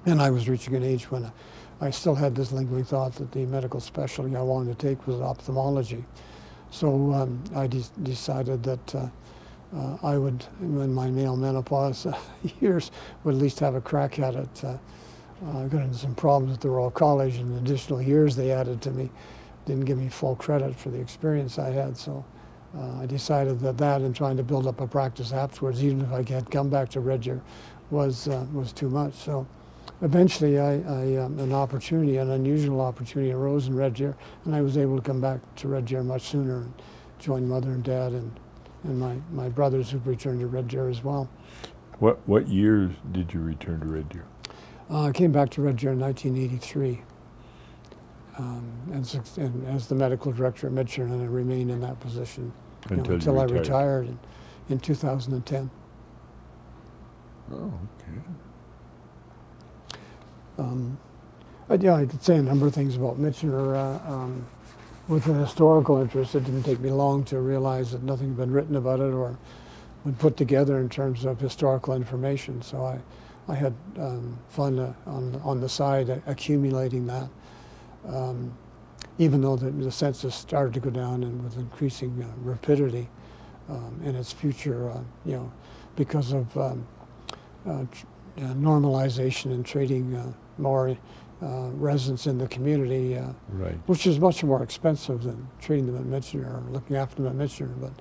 And I was reaching an age when I still had this lingering thought that the medical specialty I wanted to take was ophthalmology. So I decided that I would, in my male menopause years, would at least have a crack at it. I got into some problems at the Royal College, and the additional years they added to me didn't give me full credit for the experience I had. So I decided that and trying to build up a practice afterwards, even if I had come back to Red Deer, was too much. So eventually an unusual opportunity arose in Red Deer, and I was able to come back to Red Deer much sooner and join Mother and Dad and my brothers who've returned to Red Deer as well. What year did you return to Red Deer? I came back to Red Deer in 1983 and as the medical director at Michener, and I remained in that position until I retired in 2010. Oh, okay. I could say a number of things about Michener. With an historical interest, it didn't take me long to realize that nothing had been written about it or been put together in terms of historical information. So I had fun on the side accumulating that. Even though the census started to go down and with increasing rapidity, and its future, because of normalization and treating more residents in the community, Right. which is much more expensive than treating them at Michener or looking after them at Michener. But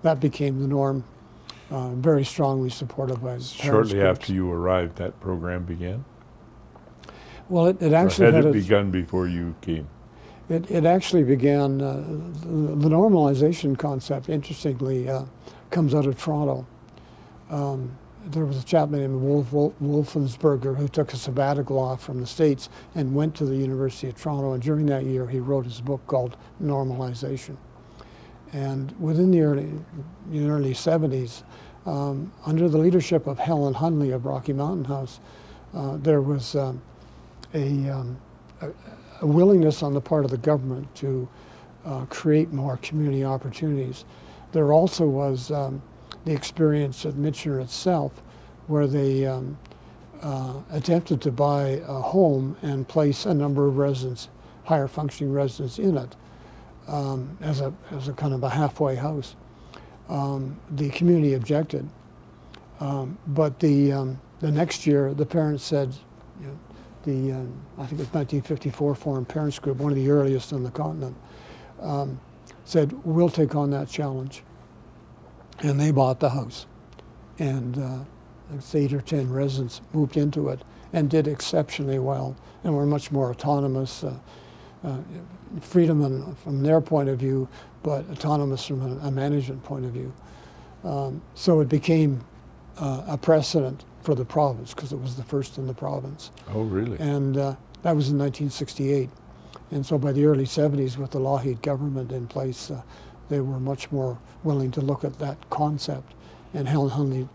that became the norm, very strongly supported by parents Shortly groups. after you arrived, that program began? Well, it actually or had had it begun before you came? It actually began, the normalization concept, interestingly, comes out of Toronto. There was a chap named Wolfensberger who took a sabbatical off from the States and went to the University of Toronto, and during that year he wrote his book called Normalization. And within the early 70s, under the leadership of Helen Hunley of Rocky Mountain House, there was a willingness on the part of the government to create more community opportunities. There also was the experience at Michener itself, where they attempted to buy a home and place a number of residents, higher functioning residents, in it as a kind of a halfway house. The community objected, but the next year the parents said, I think it was 1954 Foreign Parents Group, one of the earliest on the continent, said, we'll take on that challenge. And they bought the house. And it's 8 or 10 residents moved into it and did exceptionally well and were much more autonomous, freedom from their point of view, but autonomous from a management point of view. So it became a precedent for the province, because it was the first in the province. Oh, really? And that was in 1968. And so by the early 70s, with the Lougheed government in place, they were much more willing to look at that concept. And Helen Hunley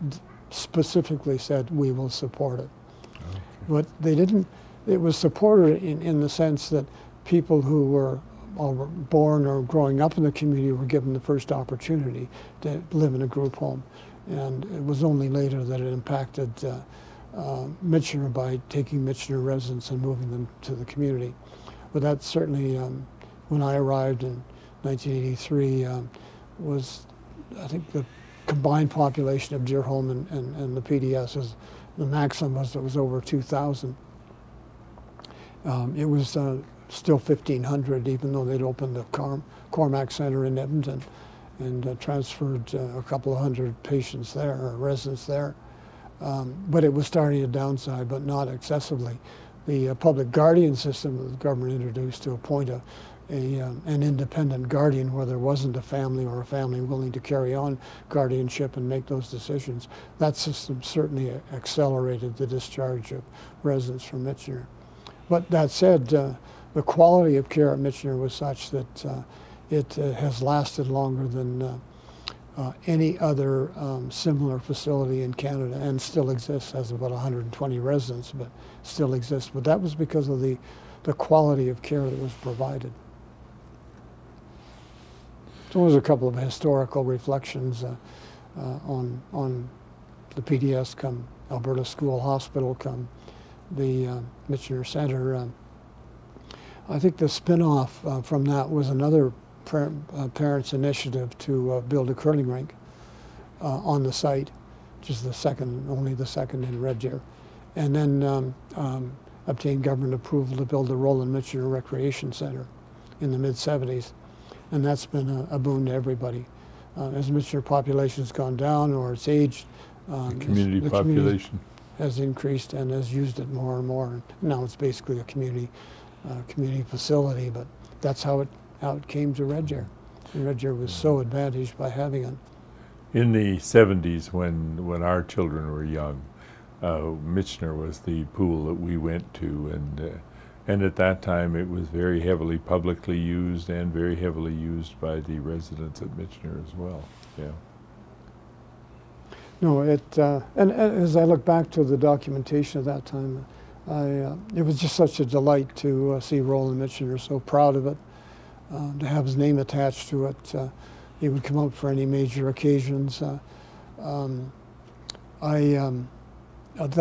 specifically said, we will support it. Okay. But they didn't, it was supported in the sense that people who were born or growing up in the community were given the first opportunity to live in a group home. And it was only later that it impacted Michener by taking Michener residents and moving them to the community. But that certainly, when I arrived in 1983, was, I think, the combined population of Deerholm and the PDS, was, the maximum was it was over 2,000. It was still 1,500, even though they'd opened the Cormac Center in Edmonton and transferred a couple of hundred patients there, or residents there. But it was starting to downside, but not excessively. The public guardian system that the government introduced to appoint an independent guardian where there wasn't a family or a family willing to carry on guardianship and make those decisions, that system certainly accelerated the discharge of residents from Michener. But that said, the quality of care at Michener was such that it has lasted longer than any other similar facility in Canada, and still exists, has about 120 residents, but still exists. But that was because of the quality of care that was provided. So there's a couple of historical reflections on the PDS, come Alberta School Hospital, come the Michener Centre. I think the spin-off from that was another parents' initiative to build a curling rink on the site, which is only the second in Red Deer, and then obtained government approval to build the Roland Michener Recreation Center in the mid-70s, and that's been a boon to everybody. As Michener population has gone down or it's aged, the community population has increased and has used it more and more. And now it's basically a community facility, but that's how it came to Red Deer. And Red Deer was so advantaged by having it. In the 70s, when our children were young, Michener was the pool that we went to, and at that time it was very heavily publicly used and very heavily used by the residents at Michener as well. Yeah. No, and as I look back to the documentation of that time, it was just such a delight to see Roland Michener, so proud of it, to have his name attached to it. He would come out for any major occasions. The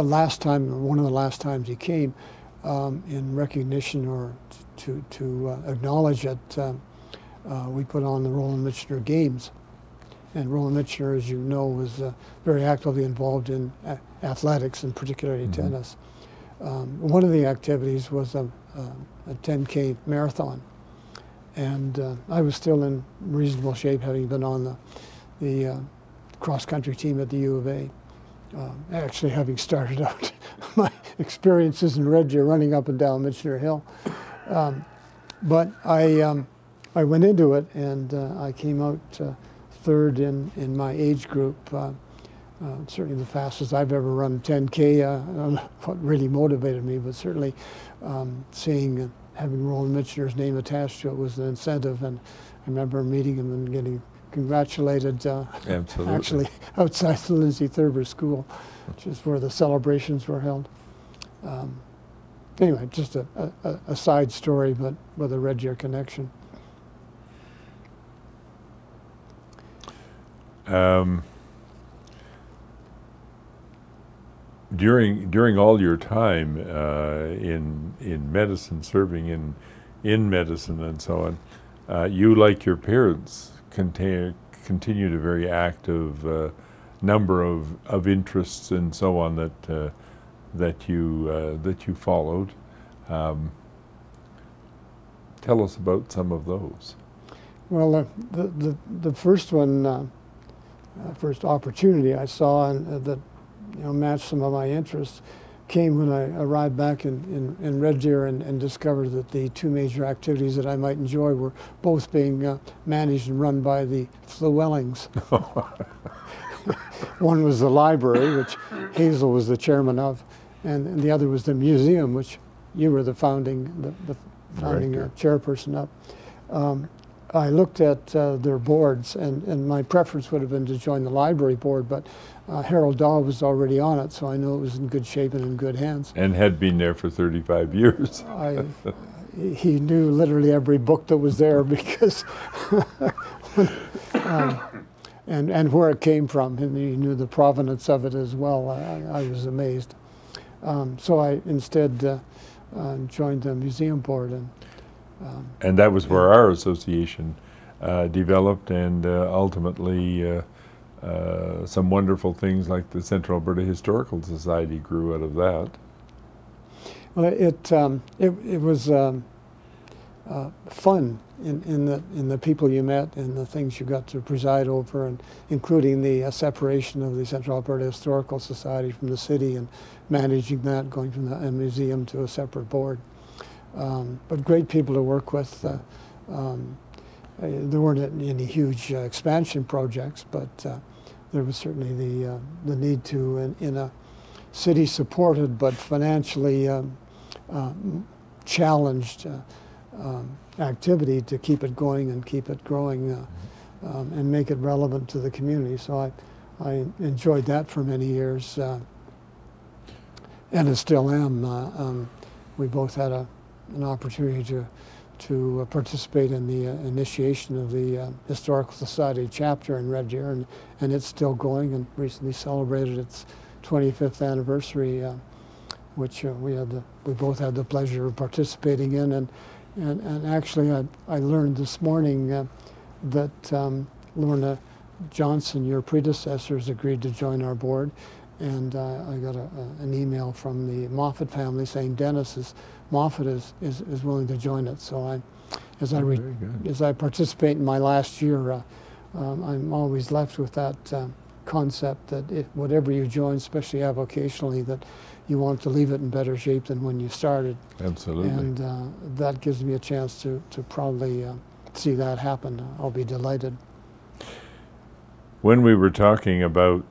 last time, one of the last times he came, in recognition or to acknowledge it, we put on the Roland Michener Games. And Roland Michener, as you know, was very actively involved in athletics, and particularly tennis. One of the activities was a 10K marathon. And I was still in reasonable shape, having been on the cross-country team at the U of A. Actually, having started out my experiences in Red Deer running up and down Michener Hill. But I went into it, and I came out third in my age group. Certainly the fastest I've ever run 10K. I don't know what really motivated me, but certainly seeing having Roland Michener's name attached to it was an incentive. And I remember meeting him and getting congratulated actually outside the Lindsay Thurber School, which is where the celebrations were held. Anyway, just a side story, but with a Red Deer connection. During all your time in medicine, serving in medicine and so on, you, like your parents, continued a very active number of interests and so on that you followed. Tell us about some of those. Well, the first one, first opportunity I saw that matched some of my interests came when I arrived back in Red Deer and discovered that the two major activities that I might enjoy were both being managed and run by the Llewellings. One was the library, which Hazel was the chairman of, and the other was the museum, which you were the founding chairperson of. I looked at their boards, and my preference would have been to join the library board, but Harold Daw was already on it, so I knew it was in good shape and in good hands. And had been there for 35 years. He knew literally every book that was there because, and where it came from, and he knew the provenance of it as well. I was amazed. So I instead joined the museum board. And that was where our association developed, and ultimately some wonderful things like the Central Alberta Historical Society grew out of that. Well, it was fun in the people you met and the things you got to preside over, and including the separation of the Central Alberta Historical Society from the city and managing that, going from a museum to a separate board. But great people to work with. There weren't any huge expansion projects, but there was certainly the need to, in a city-supported but financially challenged activity, to keep it going and keep it growing and make it relevant to the community. So I enjoyed that for many years, and I still am. We both had an opportunity to participate in the initiation of the Historical Society chapter in Red Deer, and it's still going, and recently celebrated its 25th anniversary, which we both had the pleasure of participating in, and actually I learned this morning that Lorna Johnson, your predecessor, has agreed to join our board, and I got an email from the Moffat family saying Moffat is willing to join it. So as I participate in my last year, I'm always left with that concept that whatever you join, especially avocationally, that you want to leave it in better shape than when you started. Absolutely. And that gives me a chance to probably see that happen. I'll be delighted. When we were talking about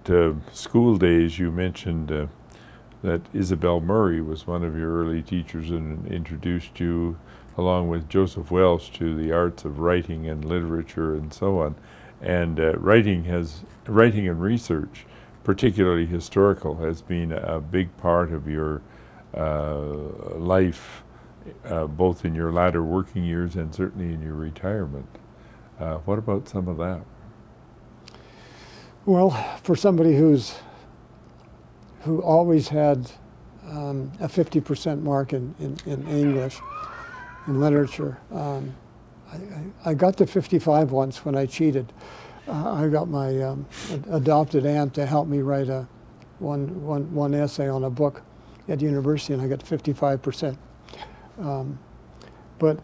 school days, you mentioned that Isabel Murray was one of your early teachers and introduced you, along with Joseph Welsh, to the arts of writing and literature and so on. And writing and research, particularly historical, has been a big part of your life, both in your latter working years and certainly in your retirement. What about some of that? Well, for somebody who always had a 50% mark in English, in literature, I got to 55 once when I cheated. I got my adopted aunt to help me write one essay on a book at university, and I got 55%. But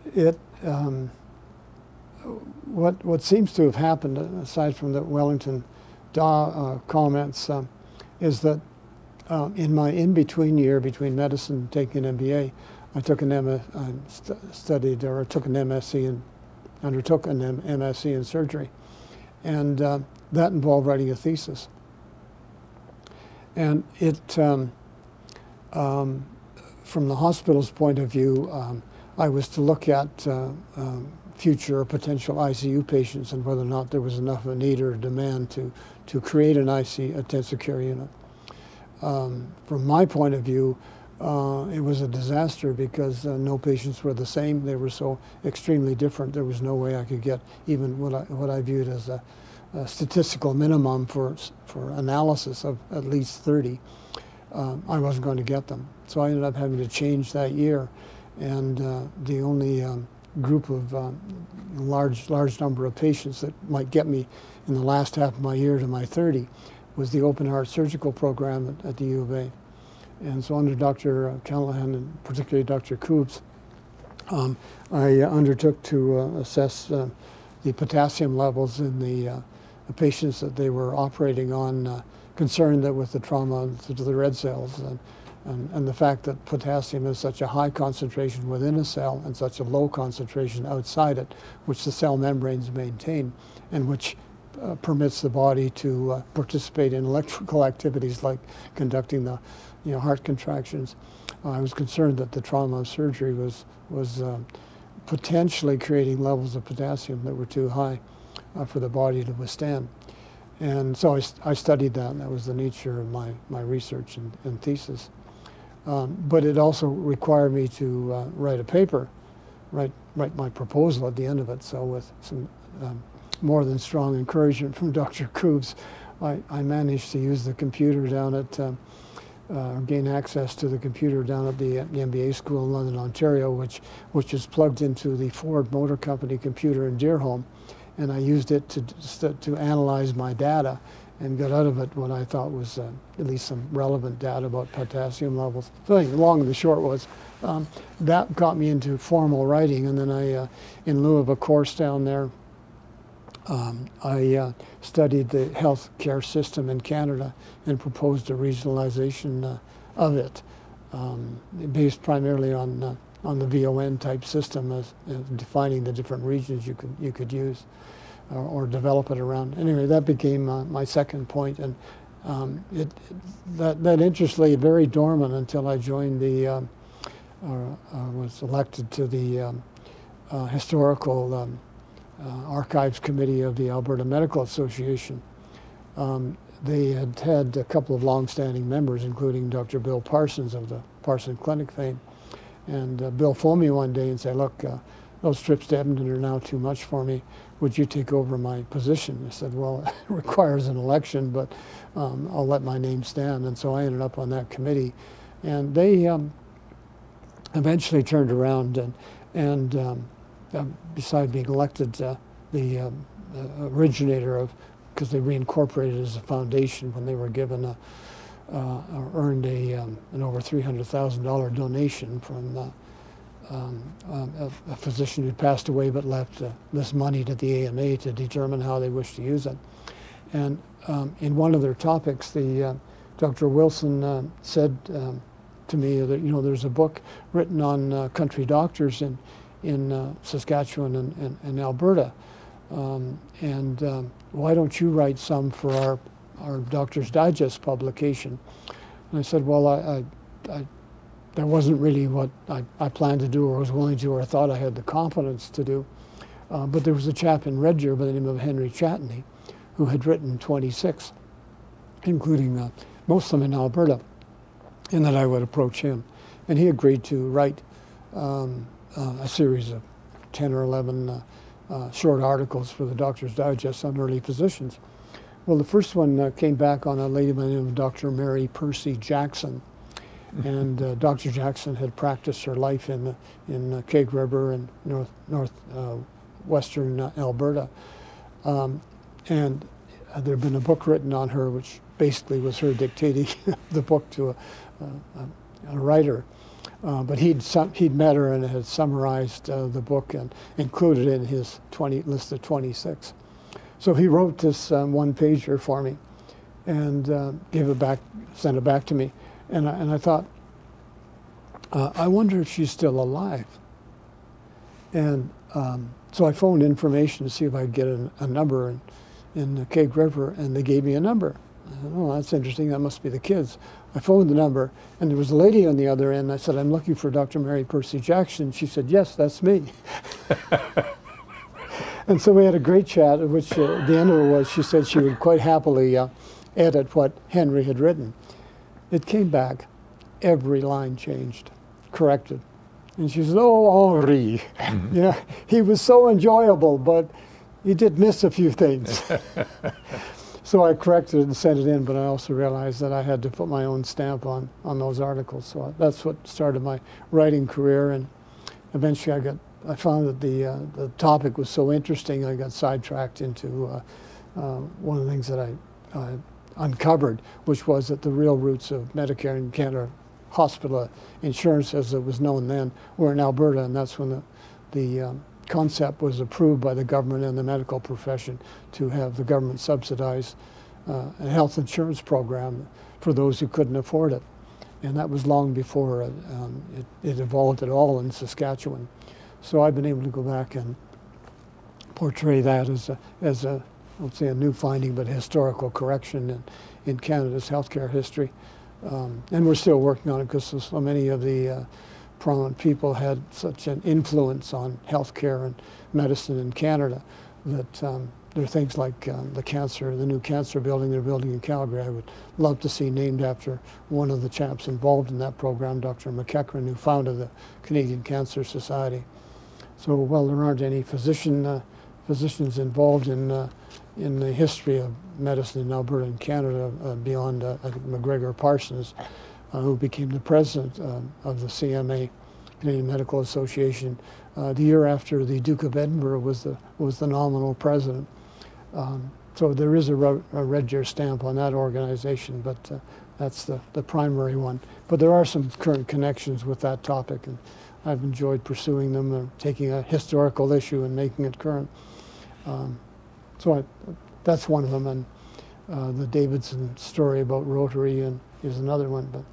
what seems to have happened, aside from the Wellington Daw comments, is that in my in-between year between medicine and taking an MBA, I took an took an MSc and undertook an MSc in surgery, and that involved writing a thesis. And it, from the hospital's point of view, I was to look at future potential ICU patients and whether or not there was enough of a need or a demand to create an intensive care unit. From my point of view, it was a disaster because no patients were the same. They were so extremely different. There was no way I could get even what I viewed as a statistical minimum for analysis of at least 30. I wasn't going to get them. So I ended up having to change that year. And the only group of large number of patients that might get me in the last half of my year to my 30 was the open heart surgical program at the U of A. And so under Dr. Callahan and particularly Dr. Koobs, I undertook to assess the potassium levels in the patients that they were operating on, concerned that with the trauma to the red cells and the fact that potassium is such a high concentration within a cell and such a low concentration outside it, which the cell membranes maintain, and which permits the body to participate in electrical activities like conducting the heart contractions. I was concerned that the trauma of surgery was potentially creating levels of potassium that were too high for the body to withstand. And so I studied that, and that was the nature of my research and thesis. But it also required me to write a paper, write my proposal at the end of it. So with some more than strong encouragement from Dr. Koobs, I managed to use the computer down at, gain access to the computer down at the MBA school in London, Ontario, which is plugged into the Ford Motor Company computer in Deerholm. And I used it to analyze my data and got out of it what I thought was at least some relevant data about potassium levels. So anyway, the long and the short was, that got me into formal writing, and then I, in lieu of a course down there, I studied the health care system in Canada and proposed a regionalization of it, based primarily on the VON type system as defining the different regions you could use or develop it around. Anyway, that became my second point, and that interest lay very dormant until I joined the, was elected to the historical archives committee of the Alberta Medical Association. They had a couple of long-standing members, including Dr. Bill Parsons of the Parson Clinic fame. And Bill phoned me one day and said, look, those trips to Edmonton are now too much for me. Would you take over my position? I said, well, it requires an election, but I'll let my name stand. And so I ended up on that committee. And they eventually turned around and beside being elected, the originator of, because they reincorporated as a foundation when they were given earned an over $300,000 donation from a physician who passed away but left this money to the AMA to determine how they wish to use it. And in one of their topics, Dr. Wilson said to me that, there's a book written on country doctors in Saskatchewan and Alberta, and why don't you write some for our Doctor's Digest publication? And I said, well, that wasn't really what I planned to do or was willing to or thought I had the competence to do. But there was a chap in Red Deer by the name of Henry Chatney who had written 26, including most of them in Alberta, and that I would approach him. And he agreed to write a series of 10 or 11 short articles for the Doctor's Digest on early physicians. Well, the first one came back on a lady by the name of Dr. Mary Percy Jackson. And Dr. Jackson had practiced her life in Keg River and northwestern Alberta. And there'd been a book written on her, which basically was her dictating the book to a writer. But he'd met her and had summarized the book and included it in his list of 26. So he wrote this one-pager for me and sent it back to me. And I thought, I wonder if she's still alive. And so I phoned information to see if I could get a number in the Keg River, and they gave me a number. I said, oh, that's interesting, that must be the kids. I phoned the number, and there was a lady on the other end. I said, I'm looking for Dr. Mary Percy Jackson. She said, yes, that's me. And so we had a great chat, at which the end of it was she said she would quite happily edit what Henry had written. It came back, every line changed, corrected. And she said, oh, Henri. Mm-hmm. Yeah, he was so enjoyable, but he did miss a few things. So I corrected it and sent it in, but I also realized that I had to put my own stamp on those articles. So that's what started my writing career, and eventually I found that the topic was so interesting, I got sidetracked into one of the things that I uncovered, which was that the real roots of Medicare in Canada, hospital insurance as it was known then, were in Alberta, and that's when the concept was approved by the government and the medical profession to have the government subsidize a health insurance program for those who couldn't afford it. And that was long before it evolved at all in Saskatchewan. So I've been able to go back and portray that as a I would say a new finding, but a historical correction in Canada's healthcare history. And we're still working on it because so many of the prominent people had such an influence on healthcare and medicine in Canada that there are things like the new cancer building they're building in Calgary. I would love to see named after one of the chaps involved in that program, Dr. McEachran, who founded the Canadian Cancer Society. So, well, there aren't any physicians involved in the history of medicine in Alberta and Canada beyond McGregor Parsons, who became the president of the CMA, Canadian Medical Association, the year after the Duke of Edinburgh was the nominal president. So there is a Red Deer stamp on that organization, but that's the primary one. But there are some current connections with that topic, and I've enjoyed pursuing them, taking a historical issue and making it current. So that's one of them, and the Davidson story about Rotary is another one, but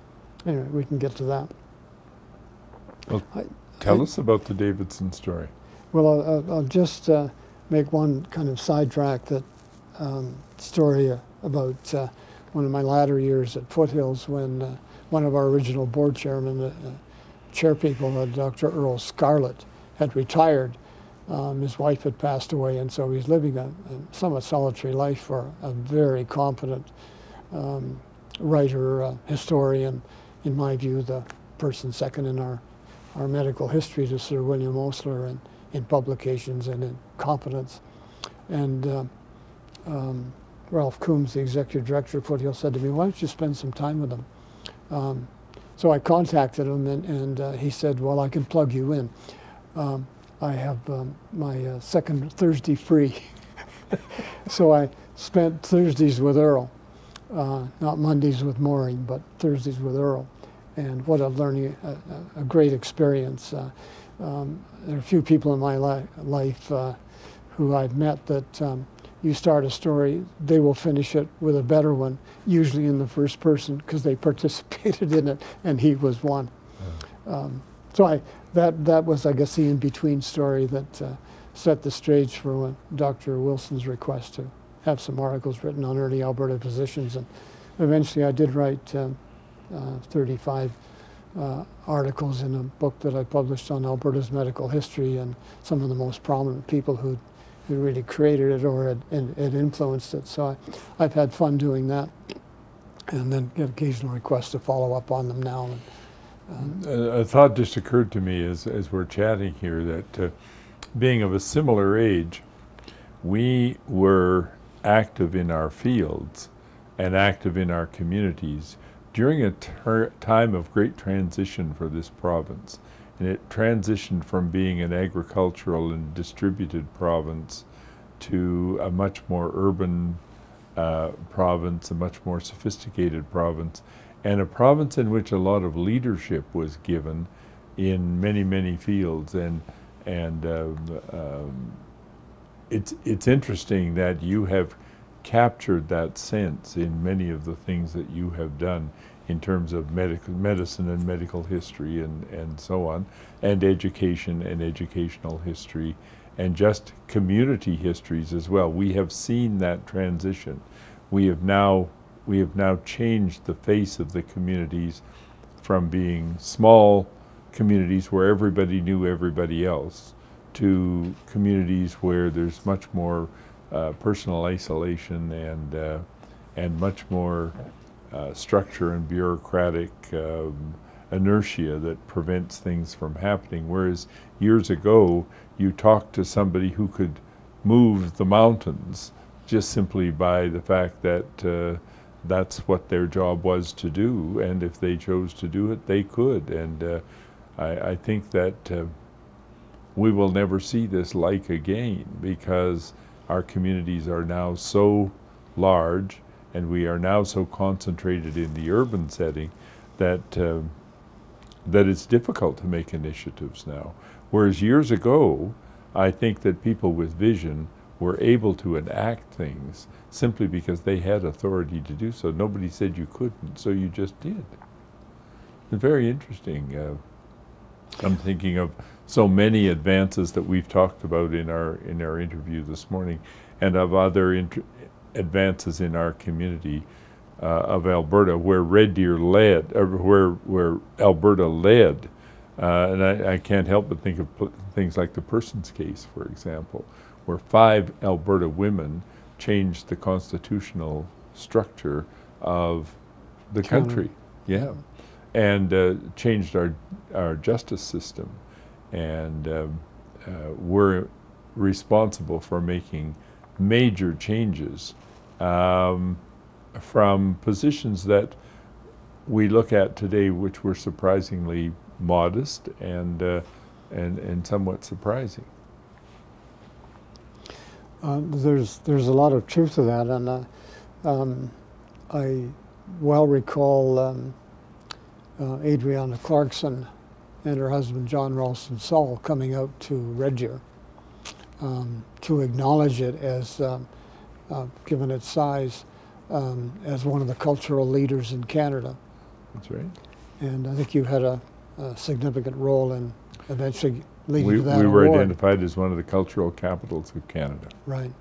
anyway, we can get to that. Well, tell us about the Davidson story. Well, I'll just make one kind of sidetrack story about one of my latter years at Foothills when one of our original board chairmen, chairpeople, Dr. Earl Scarlett, had retired. His wife had passed away, and so he's living a somewhat solitary life for a very competent writer, historian, in my view, the person second in our medical history to Sir William Osler in publications and in competence. And Ralph Coombs, the executive director of Foothill, said to me, why don't you spend some time with him? So I contacted him, and he said, well, I can plug you in. I have my second Thursday free. So I spent Thursdays with Earl, not Mondays with Maureen, but Thursdays with Earl. And what a learning, a great experience. There are a few people in my life who I've met that you start a story, they will finish it with a better one, usually in the first person because they participated in it, and he was one. Yeah. So that was, I guess, the in-between story that set the stage for Dr. Wilson's request to have some articles written on early Alberta physicians. And eventually I did write 35 articles in a book that I published on Alberta's medical history and some of the most prominent people who really created it or had influenced it. So I've had fun doing that, and then get occasional requests to follow up on them now. A thought just occurred to me as we're chatting here that being of a similar age, we were active in our fields and active in our communities during a time of great transition for this province. And it transitioned from being an agricultural and distributed province to a much more urban province, a much more sophisticated province, and a province in which a lot of leadership was given in many, many fields. And it's interesting that you have captured that sense in many of the things that you have done in terms of medicine and medical history and so on, and education and educational history, and just community histories as well. We have seen that transition. We have now changed the face of the communities from being small communities where everybody knew everybody else to communities where there's much more personal isolation and much more structure and bureaucratic inertia that prevents things from happening. Whereas years ago, you talked to somebody who could move the mountains just simply by the fact that that's what their job was to do, and if they chose to do it, they could. And I think that we will never see this like again, because our communities are now so large and we are now so concentrated in the urban setting that that it's difficult to make initiatives now. Whereas years ago, I think that people with vision were able to enact things simply because they had authority to do so. Nobody said you couldn't, so you just did. It's very interesting. I'm thinking of so many advances that we've talked about in our interview this morning, and of other advances in our community of Alberta, where Red Deer led, or where Alberta led, and I can't help but think of things like the Persons case, for example, where 5 Alberta women changed the constitutional structure of the country. Yeah. And changed our justice system, and were responsible for making major changes from positions that we look at today, which were surprisingly modest and somewhat surprising. There's a lot of truth to that, and I well recall Adriana Clarkson and her husband John Ralston Saul coming out to Red Deer to acknowledge it as, given its size, as one of the cultural leaders in Canada. That's right. And I think you had a significant role in eventually leading to that We were award. identified as one of the cultural capitals of Canada. Right.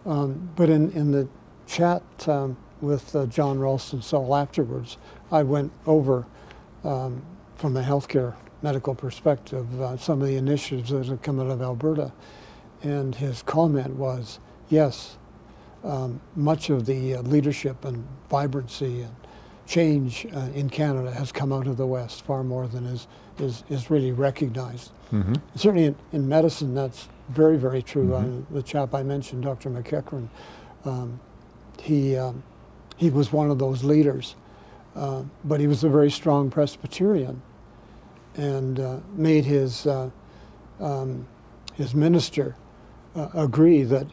But in the chat with John Ralston Saul afterwards, I went over, from a healthcare medical perspective, some of the initiatives that have come out of Alberta. And his comment was, yes, much of the leadership and vibrancy and change in Canada has come out of the West, far more than is really recognized. Mm-hmm. Certainly in medicine, that's very, very true. Mm-hmm. The chap I mentioned, Dr. McEachran, he was one of those leaders, but he was a very strong Presbyterian, and made his minister agree that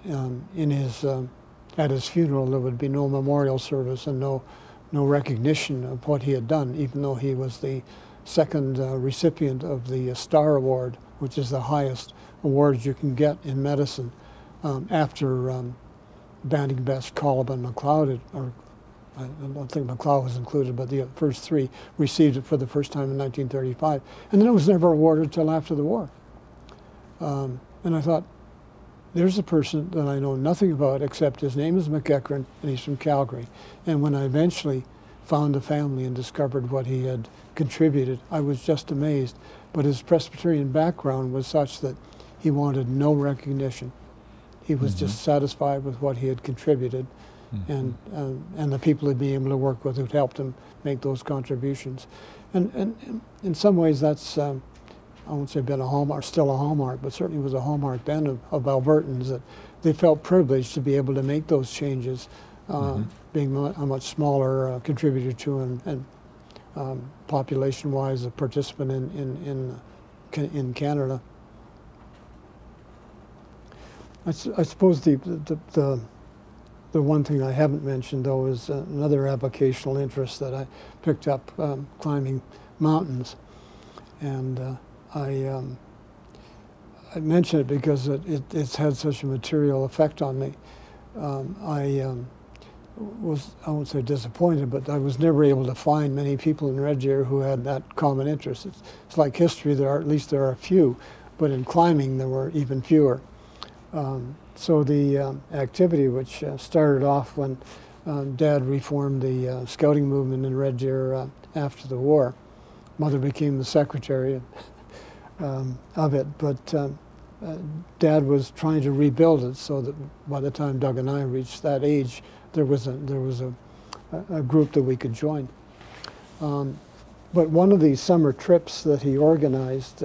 at his funeral there would be no memorial service and no recognition of what he had done, even though he was the second recipient of the Star Award, which is the highest award you can get in medicine, after Banting Best, Colin, and McLeod, or I don't think McLeod was included, but the first 3 received it for the first time in 1935. And then it was never awarded until after the war. And I thought, there's a person that I know nothing about except his name is McEachran and he's from Calgary. And when I eventually found the family and discovered what he had contributed, I was just amazed. But his Presbyterian background was such that he wanted no recognition. He was Mm-hmm. just satisfied with what he had contributed. Mm-hmm. and the people he'd been able to work with who'd helped him make those contributions. And in some ways that's, I won't say been a hallmark, still a hallmark, but certainly was a hallmark then of Albertans, that they felt privileged to be able to make those changes, mm-hmm. being a much smaller contributor to and population-wise a participant in Canada. I suppose the one thing I haven't mentioned, though, is another avocational interest that I picked up, climbing mountains. And I mention it because it's had such a material effect on me. I won't say disappointed, but I was never able to find many people in Red Deer who had that common interest. It's like history, at least there are a few, but in climbing there were even fewer. So the activity, which started off when Dad reformed the scouting movement in Red Deer after the war. Mother became the secretary of it, but Dad was trying to rebuild it so that by the time Doug and I reached that age, there was a group that we could join. But one of these summer trips that he organized,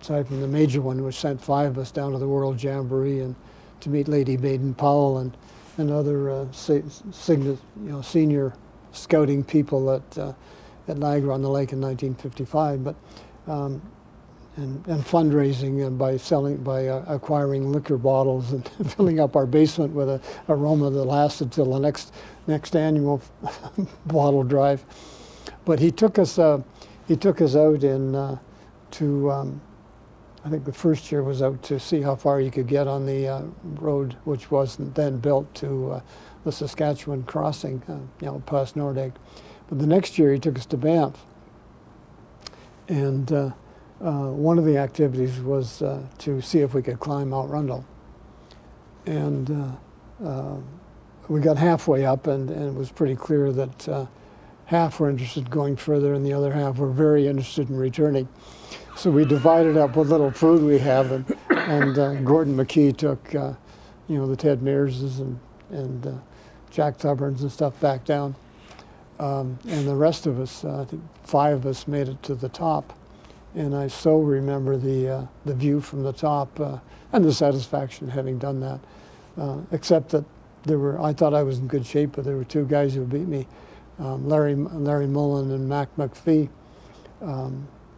aside from the major one, which sent 5 of us down to the World Jamboree and to meet Lady Baden-Powell and other senior scouting people at Niagara on the Lake in 1955, but and fundraising by acquiring liquor bottles and filling up our basement with a aroma that lasted till the next annual bottle drive. But he took us out in to I think the first year was out to see how far you could get on the road, which wasn't then built, to the Saskatchewan crossing, past Nordegg. But the next year he took us to Banff, and one of the activities was to see if we could climb Mount Rundle. And we got halfway up, and it was pretty clear that half were interested in going further, and the other half were very interested in returning. So we divided up what little food we have, and Gordon McKee took, the Ted Mearses and Jack Tuburns and stuff back down. And the rest of us, I think 5 of us, made it to the top. And I so remember the view from the top and the satisfaction of having done that. Except that I thought I was in good shape, but there were 2 guys who beat me, Larry Mullen and Mac McPhee.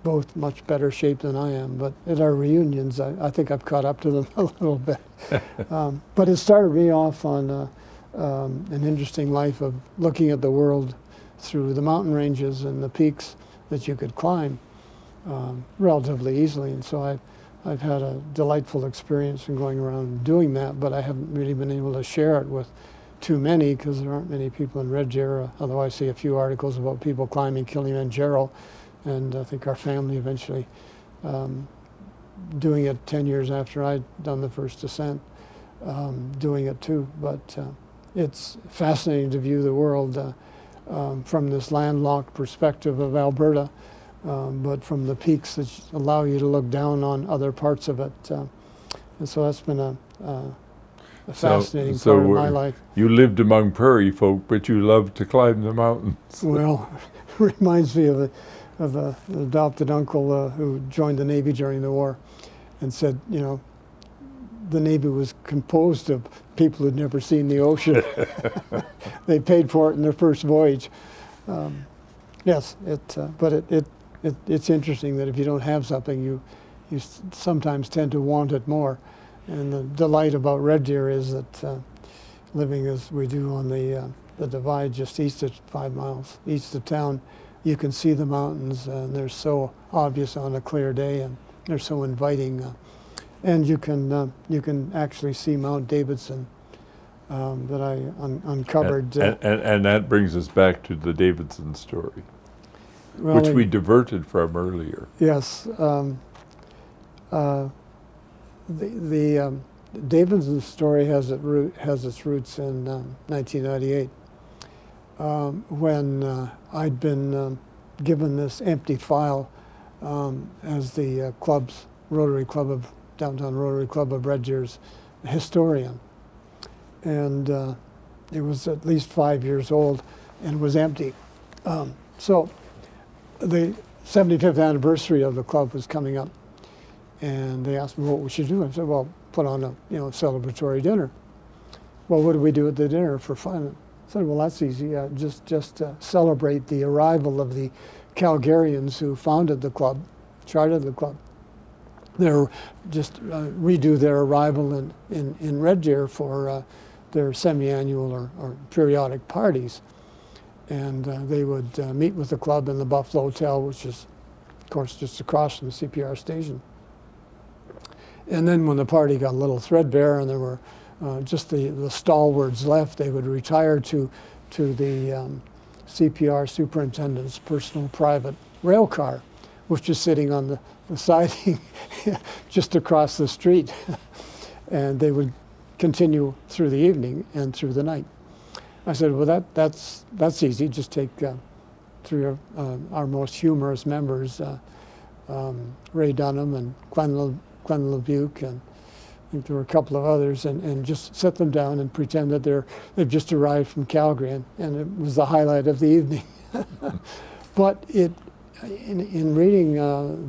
Both much better shape than I am, but at our reunions, I think I've caught up to them a little bit. But it started me off on an interesting life of looking at the world through the mountain ranges and the peaks that you could climb relatively easily. And so I've had a delightful experience in going around and doing that, but I haven't really been able to share it with too many because there aren't many people in Red Deer, although I see a few articles about people climbing Kilimanjaro. And I think our family eventually doing it 10 years after I'd done the first descent, doing it too. But it's fascinating to view the world from this landlocked perspective of Alberta, but from the peaks that allow you to look down on other parts of it. And so that's been a fascinating part of my life. You lived among prairie folk, but you loved to climb the mountains. Well, it reminds me of an adopted uncle who joined the Navy during the war and said, the Navy was composed of people who'd never seen the ocean. They paid for it in their first voyage. Yes, but it's interesting that if you don't have something, you sometimes tend to want it more. And the delight about Red Deer is that living as we do on the divide just east of 5 miles east of town, you can see the mountains, and they're so obvious on a clear day, and they're so inviting. And you can actually see Mount Davidson that I uncovered. And that brings us back to the Davidson story, well, which we diverted from earlier. Yes. The Davidson story has its roots in 1998. When I'd been given this empty file as the Downtown Rotary Club of Red Deer's historian. And it was at least 5 years old and was empty. So the 75th anniversary of the club was coming up, and they asked me what we should do. I said, well, put on a celebratory dinner. Well, what do we do at the dinner for fun? I said, well, that's easy. Just celebrate the arrival of the Calgarians who founded the club, chartered the club. their just redo their arrival in Red Deer for their semi-annual or periodic parties. And they would meet with the club in the Buffalo Hotel, which is, of course, just across from the CPR station. And then when the party got a little threadbare and there were just the stalwarts left, they would retire to the CPR superintendent's personal private rail car, which is sitting on the siding just across the street. And they would continue through the evening and through the night. I said, well, that's easy. Just take three of our most humorous members, Ray Dunham and Glenn LeBuc, and I think there were a couple of others, and just set them down and pretend that they've just arrived from Calgary, and it was the highlight of the evening. But in reading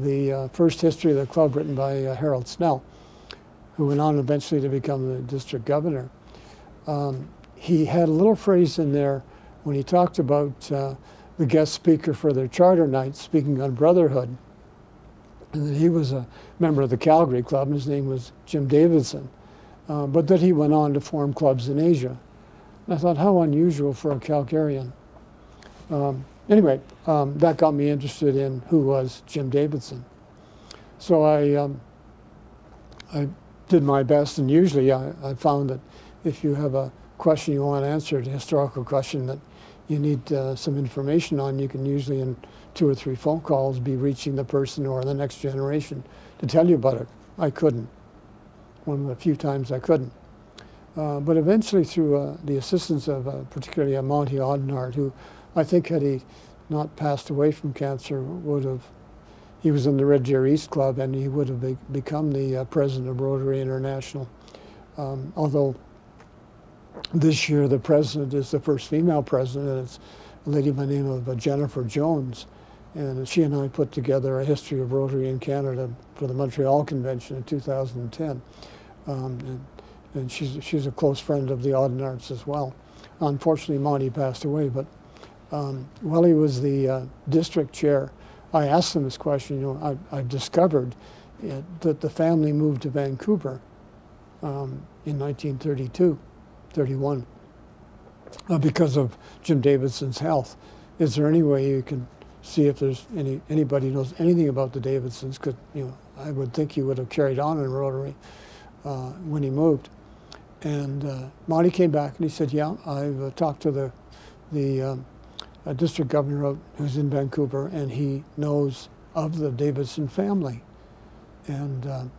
the first history of the club written by Harold Snell, who went on eventually to become the district governor, he had a little phrase in there when he talked about the guest speaker for their charter night speaking on brotherhood. And that he was a member of the Calgary Club, and his name was Jim Davidson, but that he went on to form clubs in Asia. And I thought, how unusual for a Calgarian. Anyway, that got me interested in who was Jim Davidson. So I did my best, and usually I found that if you have a question you want answered, a historical question that you need some information on, you can usually in 2 or 3 phone calls be reaching the person or the next generation to tell you about it. I couldn't. One of the few times I couldn't. But eventually through the assistance of particularly a Monty Audenard, who I think had he not passed away from cancer he was in the Red Deer East Club, and he would have become the president of Rotary International. Although this year the president is the first female president, and it's a lady by the name of Jennifer Jones. And she and I put together a history of Rotary in Canada for the Montreal Convention in 2010. And she's a close friend of the Audenards as well. Unfortunately, Monty passed away, but while he was the district chair, I asked him this question. You know, I discovered that the family moved to Vancouver in 1932, 31, because of Jim Davidson's health. Is there any way you can see if there's anybody knows anything about the Davidsons? Because I would think he would have carried on in Rotary when he moved. And Monty came back and he said, "Yeah, I've talked to the district governor who's in Vancouver, and he knows of the Davidson family." And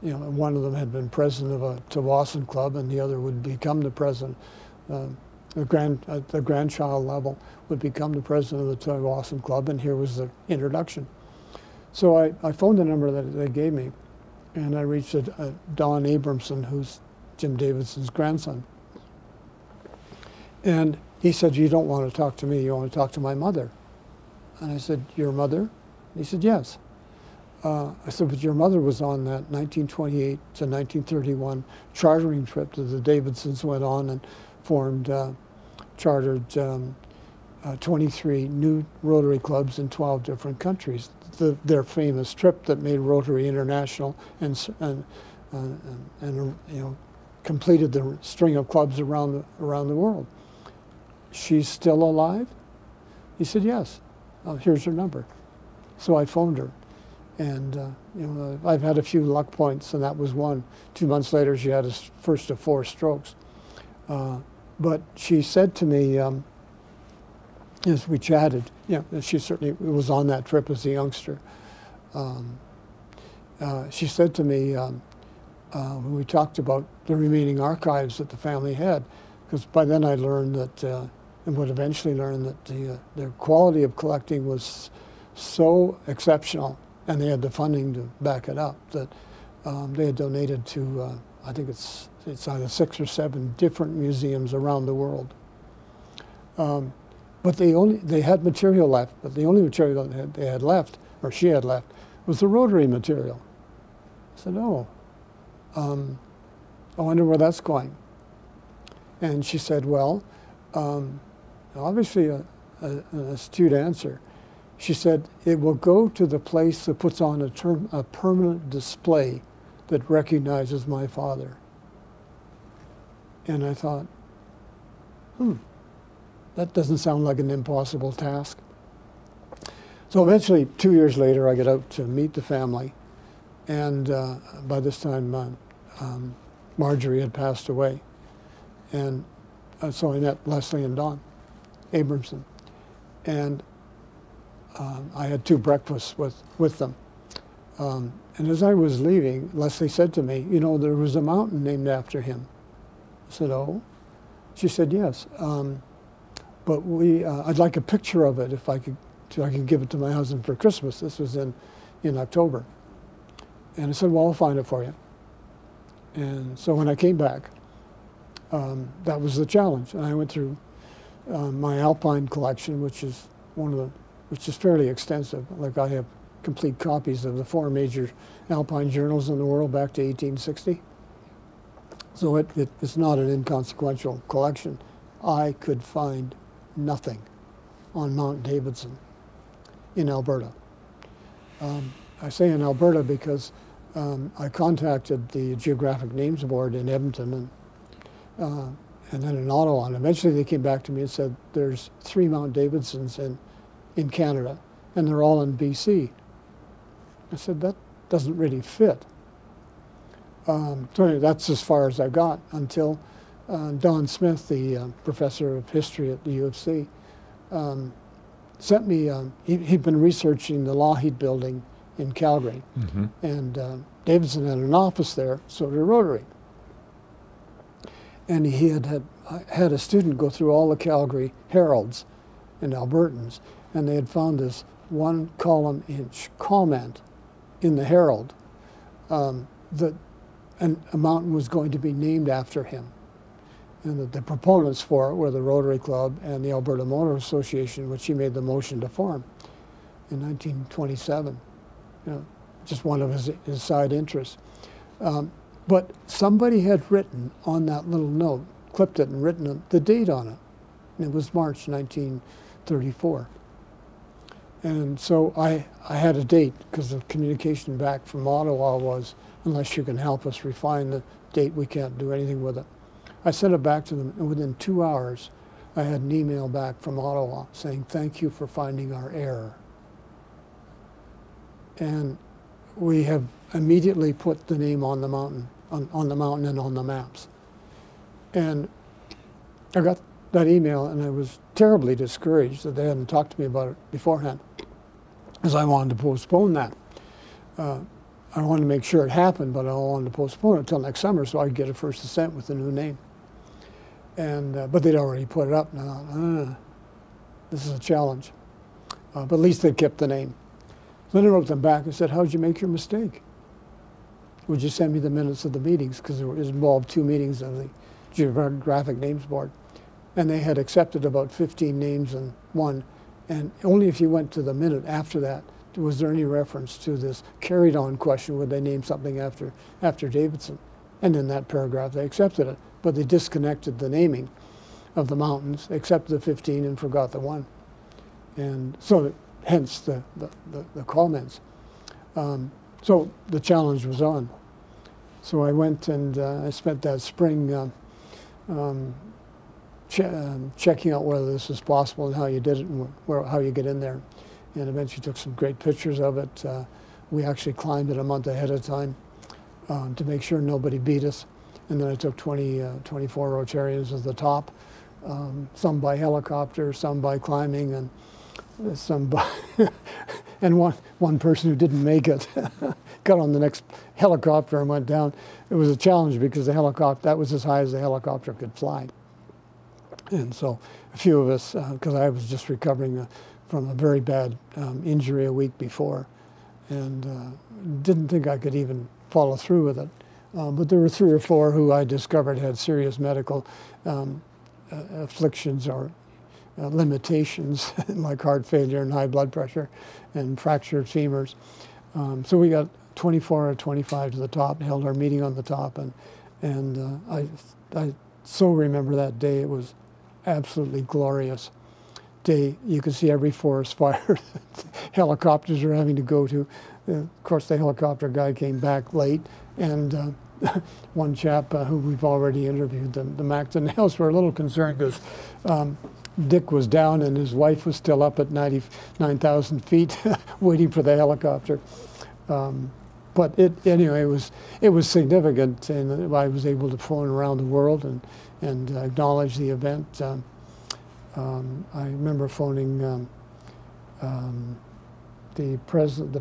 one of them had been president of a Tawasin club, and the other would become the president. The grandchild level would become the president of the Tawasin club, and here was the introduction. So I phoned the number that they gave me, and I reached Don Abramson, who's Jim Davidson's grandson. And he said, "You don't want to talk to me, you want to talk to my mother." And I said, "Your mother?" And he said, "Yes." I said, "But your mother was on that 1928 to 1931 chartering trip that the Davidsons went on and formed, chartered 23 new Rotary clubs in 12 different countries. Their famous trip that made Rotary International and completed the string of clubs around the world. She's still alive?" He said, "Yes." "Here's her number." So I phoned her. And I've had a few luck points, and that was one. 2 months later, she had her first of 4 strokes. But she said to me, as we chatted, she certainly was on that trip as a youngster. She said to me, when we talked about the remaining archives that the family had, because by then I learned that, and would eventually learn that their quality of collecting was so exceptional, and they had the funding to back it up, that they had donated to, I think it's either 6 or 7 different museums around the world. But they had material left, but the only material that they had left, or she had left, was the Rotary material. I said, "Oh, I wonder where that's going." And she said, "Well, obviously an astute answer." She said, it will go to the place that puts on a permanent display that recognizes my father. And I thought, that doesn't sound like an impossible task. So eventually, 2 years later, I get out to meet the family. And by this time, Marjorie had passed away. And so I met Leslie and Don Abramson. And I had 2 breakfasts with them. And as I was leaving, Leslie said to me, you know, there was a mountain named after him. I said, oh? She said, yes. But I'd like a picture of it if I could, so I could give it to my husband for Christmas. This was in October. And I said, well, I'll find it for you. And so when I came back, that was the challenge. And I went through my Alpine collection, which is fairly extensive. Like I have complete copies of the 4 major Alpine journals in the world back to 1860. So it's not an inconsequential collection. I could find nothing on Mount Davidson in Alberta. I say in Alberta because I contacted the Geographic Names Board in Edmonton and then in Ottawa. And eventually they came back to me and said, there's 3 Mount Davidsons in Canada, and they're all in BC. I said, that doesn't really fit. So anyway, that's as far as I got until Don Smith, the professor of history at the U of C, sent me, he'd been researching the Lougheed building in Calgary. Mm-hmm. And Davidson had an office there, so did Rotary. And he had a student go through all the Calgary Heralds and Albertans, and they had found this 1 column inch comment in the Herald that a mountain was going to be named after him. And that the proponents for it were the Rotary Club and the Alberta Motor Association, which he made the motion to form in 1927. You know, just one of his side interests. But somebody had written on that little note, clipped it and written the date on it. And it was March 1934. And so I had a date because the communication back from Ottawa was, unless you can help us refine the date, we can't do anything with it. I sent it back to them, and within 2 hours, I had an email back from Ottawa saying, thank you for finding our error. And we have immediately put the name on the mountain, on the mountain and on the maps. And I got that email, and I was terribly discouraged that they hadn't talked to me about it beforehand, because I wanted to postpone that. I wanted to make sure it happened, but I wanted to postpone it until next summer so I could get a first ascent with the new name. And but they'd already put it up, and I thought, this is a challenge. But at least they kept the name. So then I wrote them back and said, how'd you make your mistake? Would you send me the minutes of the meetings? Because it involved 2 meetings of the Geographic Names Board. And they had accepted about 15 names in one. And only if you went to the minute after that, was there any reference to this carried on question, would they name something after Davidson? And in that paragraph, they accepted it. But they disconnected the naming of the mountains, accepted the 15 and forgot the 1. And so, hence the comments. So the challenge was on. So I went and I spent that spring checking out whether this was possible and how you did it and how you get in there. And eventually took some great pictures of it. We actually climbed it a month ahead of time to make sure nobody beat us. And then I took 24 Rotarians at the top, some by helicopter, some by climbing, and some by and one person who didn't make it got on the next helicopter and went down. It was a challenge because the helicopter, that was as high as the helicopter could fly. And so a few of us, because I was just recovering from a very bad injury a week before, and didn't think I could even follow through with it. But there were 3 or 4 who I discovered had serious medical afflictions or limitations like heart failure and high blood pressure and fractured femurs. So we got 24 or 25 to the top, held our meeting on the top, and I so remember that day. It was absolutely glorious. you could see every forest fire helicopters are having to go to. Of course, the helicopter guy came back late, and one chap who we've already interviewed, the Macton House, were a little concerned because Dick was down and his wife was still up at 99,000 feet waiting for the helicopter. But anyway, it was significant, and I was able to phone around the world and acknowledge the event. I remember phoning the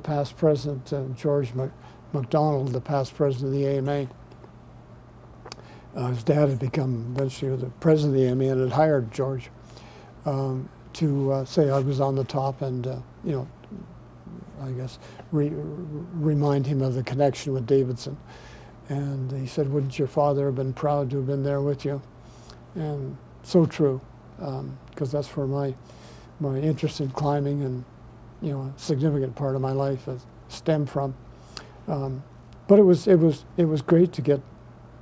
past president, George MacDonald, the past president of the AMA. His dad had become eventually the president of the AMA and had hired George to say I was on the top and, you know, I guess remind him of the connection with Davidson. And he said, wouldn't your father have been proud to have been there with you? And so true, because that's where my interest in climbing and, you know, a significant part of my life has stemmed from. But it was great to get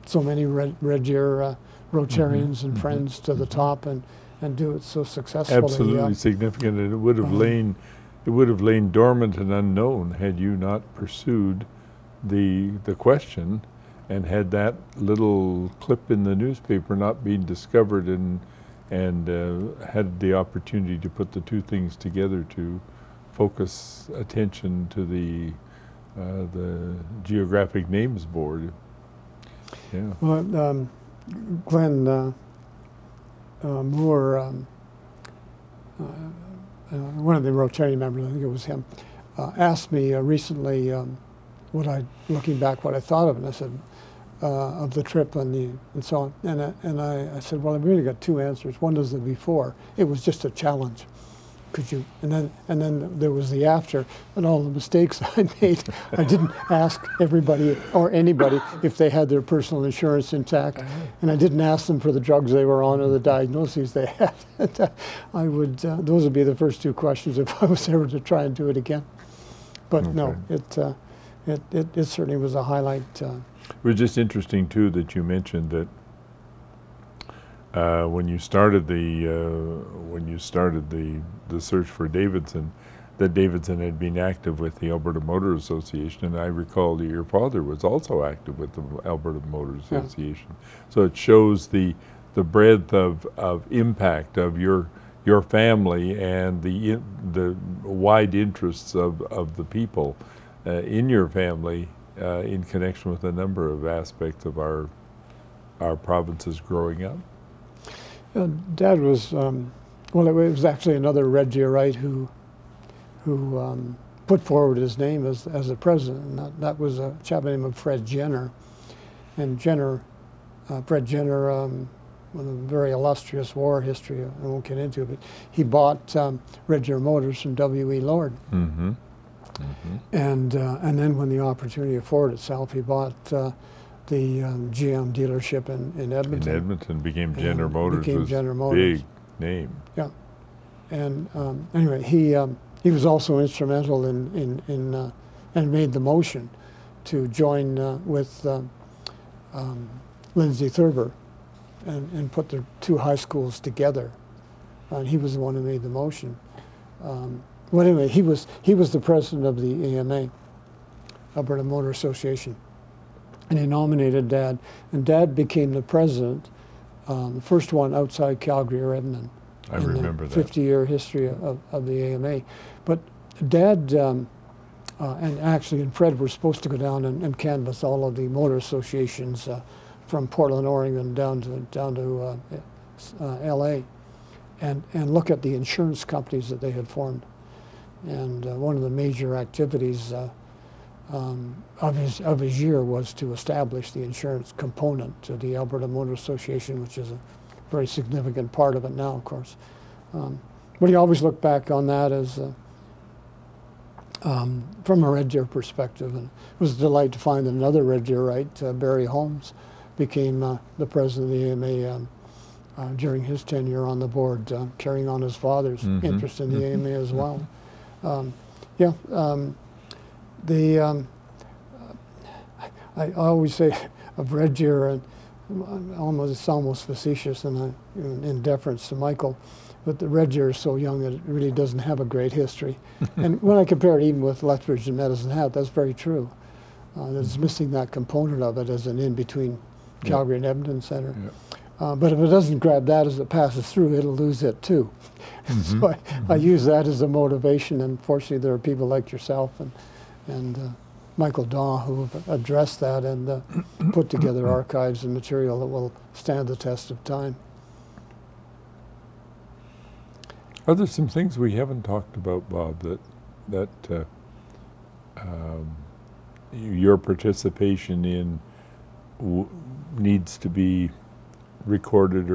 so many Red Deer Rotarians and friends to the top and do it so successfully. Absolutely significant, and it would have lain dormant and unknown had you not pursued the question, and had that little clip in the newspaper not been discovered and had the opportunity to put the two things together to focus attention to the Geographic Names Board. Yeah. Well, Glenn Moore, one of the Rotarian members, I think it was him, asked me recently looking back, what I thought of it. And I said, of the trip and so on. And I said, well, I've really got two answers. One is the before. It was just a challenge. Could you? And then there was the after, and all the mistakes I made. I didn't ask everybody or anybody if they had their personal insurance intact, and I didn't ask them for the drugs they were on or the diagnoses they had. And, I would. Those would be the first two questions if I was ever to try and do it again. But no, it certainly was a highlight. It was just interesting too that you mentioned that when you started the search for Davidson, that Davidson had been active with the Alberta Motor Association, and I recall that your father was also active with the Alberta Motor Association. Yeah. So it shows the breadth of impact of your family and the wide interests of the people in your family in connection with a number of aspects of our provinces growing up. Dad was, well, it was actually another Red Deerite who put forward his name as the president, and that was a chap by the name of Fred Jenner. And Fred Jenner, with a very illustrious war history, I won't get into it, but he bought Red Deer Motors from W.E. Lord. Mm-hmm. Mm-hmm. And then when the opportunity afforded itself, he bought the GM dealership in Edmonton. In Edmonton, became Jenner Motors. Became Jenner Motors. Big name. Yeah. And anyway, he was also instrumental in and made the motion to join with Lindsay Thurber and put the two high schools together. And he was the one who made the motion. Well, anyway, he was the president of the AMA, Alberta Motor Association, and he nominated Dad, and Dad became the president, the first one outside Calgary or Edmonton. I remember that. 50-year history of the AMA. But Dad and Fred were supposed to go down and canvass all of the motor associations from Portland, Oregon, down to LA, and look at the insurance companies that they had formed. And one of the major activities of his year was to establish the insurance component to the Alberta Motor Association, which is a very significant part of it now, of course. But he always looked back on that as from a Red Deer perspective, and it was a delight to find that another Red Deerite, Barry Holmes, became the president of the AMA during his tenure on the board, carrying on his father's interest in the AMA as well. I always say of Red Deer, and it's almost facetious, and in deference to Michael, but the Red Deer is so young that it really doesn't have a great history. And when I compare it even with Lethbridge and Medicine Hat, that's very true. That it's missing that component of it as an in-between Calgary and Edmonton Centre. But if it doesn't grab that as it passes through, it'll lose it too. So I use that as a motivation, and fortunately there are people like yourself and Michael Daw who have addressed that and put together archives and material that will stand the test of time. Are there some things we haven't talked about, Bob, that your participation in needs to be recorded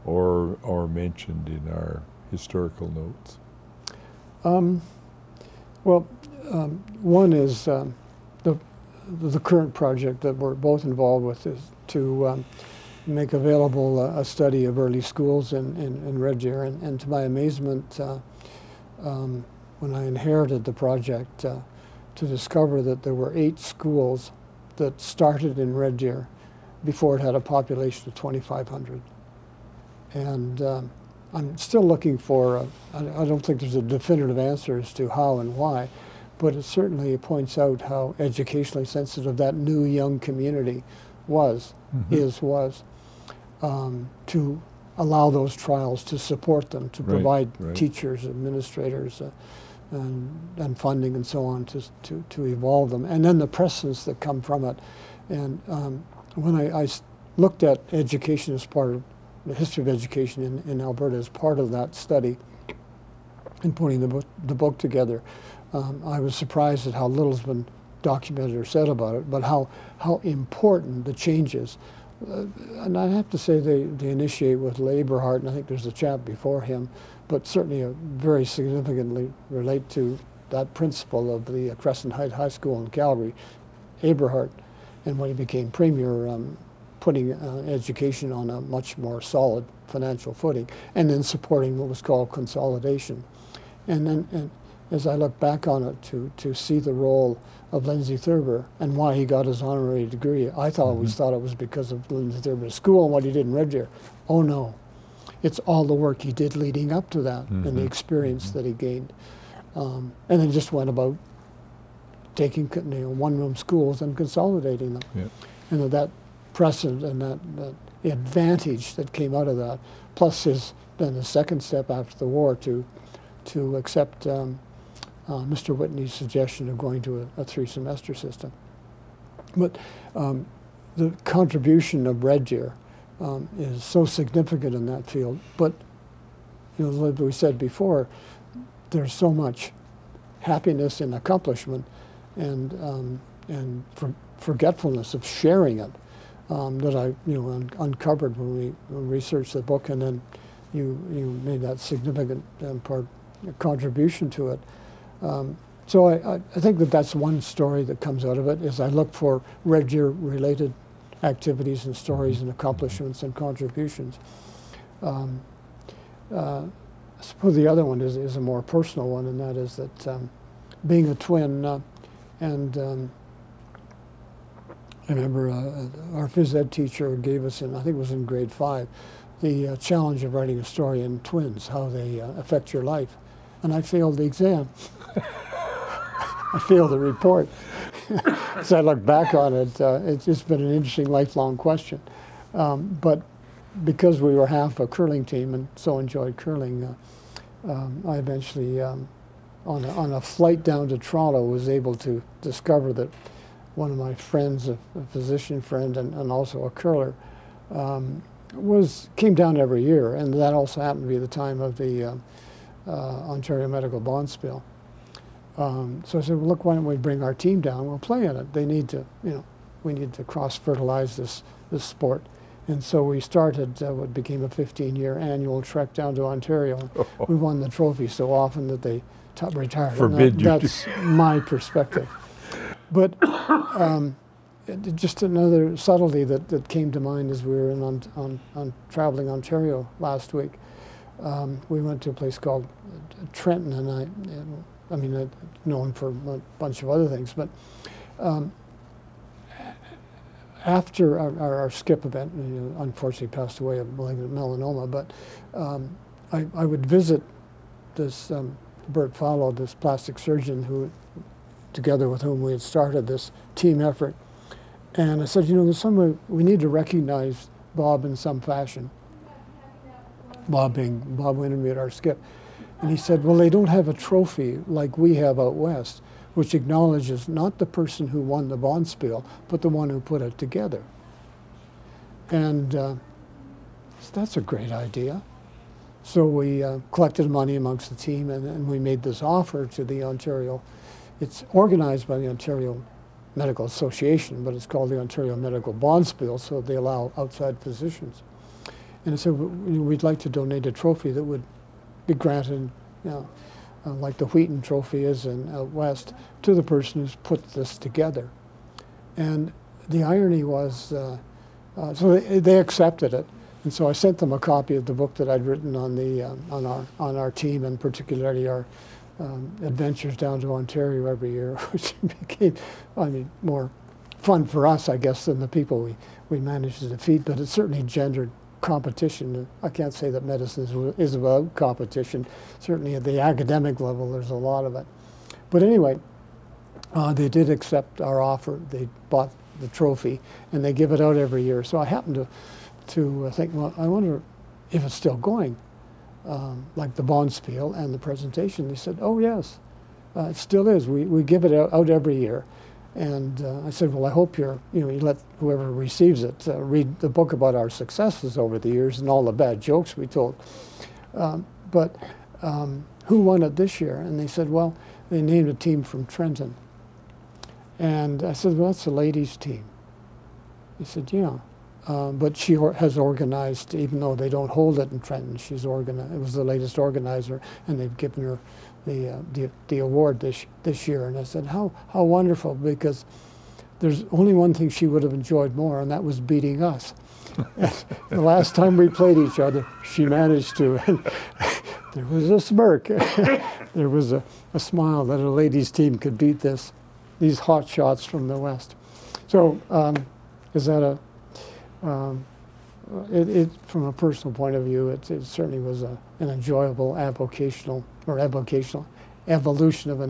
or mentioned in our historical notes? One is the current project that we're both involved with is to make available a study of early schools in Red Deer. And to my amazement, when I inherited the project, to discover that there were 8 schools that started in Red Deer before it had a population of 2,500. And I'm still looking for, I don't think there's a definitive answer as to how and why, but it certainly points out how educationally sensitive that new young community was, to allow those trials to support them, to provide teachers, administrators, and funding and so on to evolve them. And then the precedents that come from it. And when I looked at education as part of the history of education in Alberta as part of that study and putting the book together, I was surprised at how little's been documented or said about it, but how important the changes. And I have to say they initiate with Eberhard, and I think there's a chap before him, but certainly very significantly relate to that principle of the Crescent Heights High School in Calgary, Eberhard, and when he became premier, putting education on a much more solid financial footing, and then supporting what was called consolidation. And as I look back on it, to see the role of Lindsay Thurber and why he got his honorary degree, I always thought it was because of Lindsay Thurber's school and what he did in Red Deer. Oh no, it's all the work he did leading up to that and the experience that he gained. And then just went about taking one-room schools and consolidating them. And that precedent and that advantage that came out of that, plus then the second step after the war to accept Mr. Whitney's suggestion of going to a 3-semester system. But the contribution of Red Deer is so significant in that field. But like we said before, there's so much happiness and accomplishment and forgetfulness of sharing it that I uncovered when we researched the book, and then you made that significant contribution to it. So I think that's one story that comes out of it, is I look for Red Deer-related activities and stories and accomplishments and contributions. I suppose the other one is a more personal one, and that is that being a twin, and I remember our phys ed teacher gave us, I think it was in grade 5, the challenge of writing a story in twins, how they affect your life. And I failed the exam. I failed the report. So I look back on it, it's just been an interesting lifelong question. But because we were half a curling team and so enjoyed curling, I eventually, on a flight down to Toronto, was able to discover that one of my friends, a physician friend and also a curler, came down every year, and that also happened to be the time of the Ontario Medical Bond Spill. So I said, well, look, why don't we bring our team down? We'll play in it. They need to, we need to cross-fertilize this sport. And so we started what became a 15-year annual trek down to Ontario. We won the trophy so often that they retired. That's my perspective. But just another subtlety that came to mind as we were on traveling Ontario last week. We went to a place called Trenton, and I mean, known for a bunch of other things, but after our skip event, unfortunately passed away of malignant melanoma, but I would visit this Bert Fallow, this plastic surgeon who, together with whom we had started this team effort. And I said, you know, there's some way we need to recognize Bob in some fashion. Bob Wintermute, our skip. And he said, well, they don't have a trophy like we have out west, which acknowledges not the person who won the Bonspiel, but the one who put it together. And that's a great idea. So we collected money amongst the team, and we made this offer to the Ontario. It's organized by the Ontario Medical Association, but it's called the Ontario Medical Bonspiel, so they allow outside physicians. And I said, we'd like to donate a trophy that would be granted, you know, like the Wheaton Trophy is in out west, to the person who's put this together. And the irony was, so they accepted it. And so I sent them a copy of the book that I'd written on the on our team, and particularly our adventures down to Ontario every year, which became, I mean, more fun for us, I guess, than the people we managed to defeat. But it certainly gendered competition. I can't say that medicine is about competition. Certainly at the academic level, there's a lot of it. But anyway, they did accept our offer. They bought the trophy, and they give it out every year. So I happened to think, well, I wonder if it's still going, like the Bonspiel and the presentation. They said, oh yes, it still is. We give it out every year. And I said, well, I hope you let whoever receives it read the book about our successes over the years and all the bad jokes we told. But who won it this year? And they said, well, they named a team from Trenton. And I said, well, that's the ladies' team. He said, yeah. But she has organized, even though they don't hold it in Trenton, she's organized. It was the latest organizer, and they've given her the award this year. And I said, how wonderful, because there's only one thing she would have enjoyed more, and that was beating us. The last time we played each other, she managed to. There was a smirk. There was a smile that a ladies' team could beat these hot shots from the West. So is that from a personal point of view, it certainly was an enjoyable evolution of an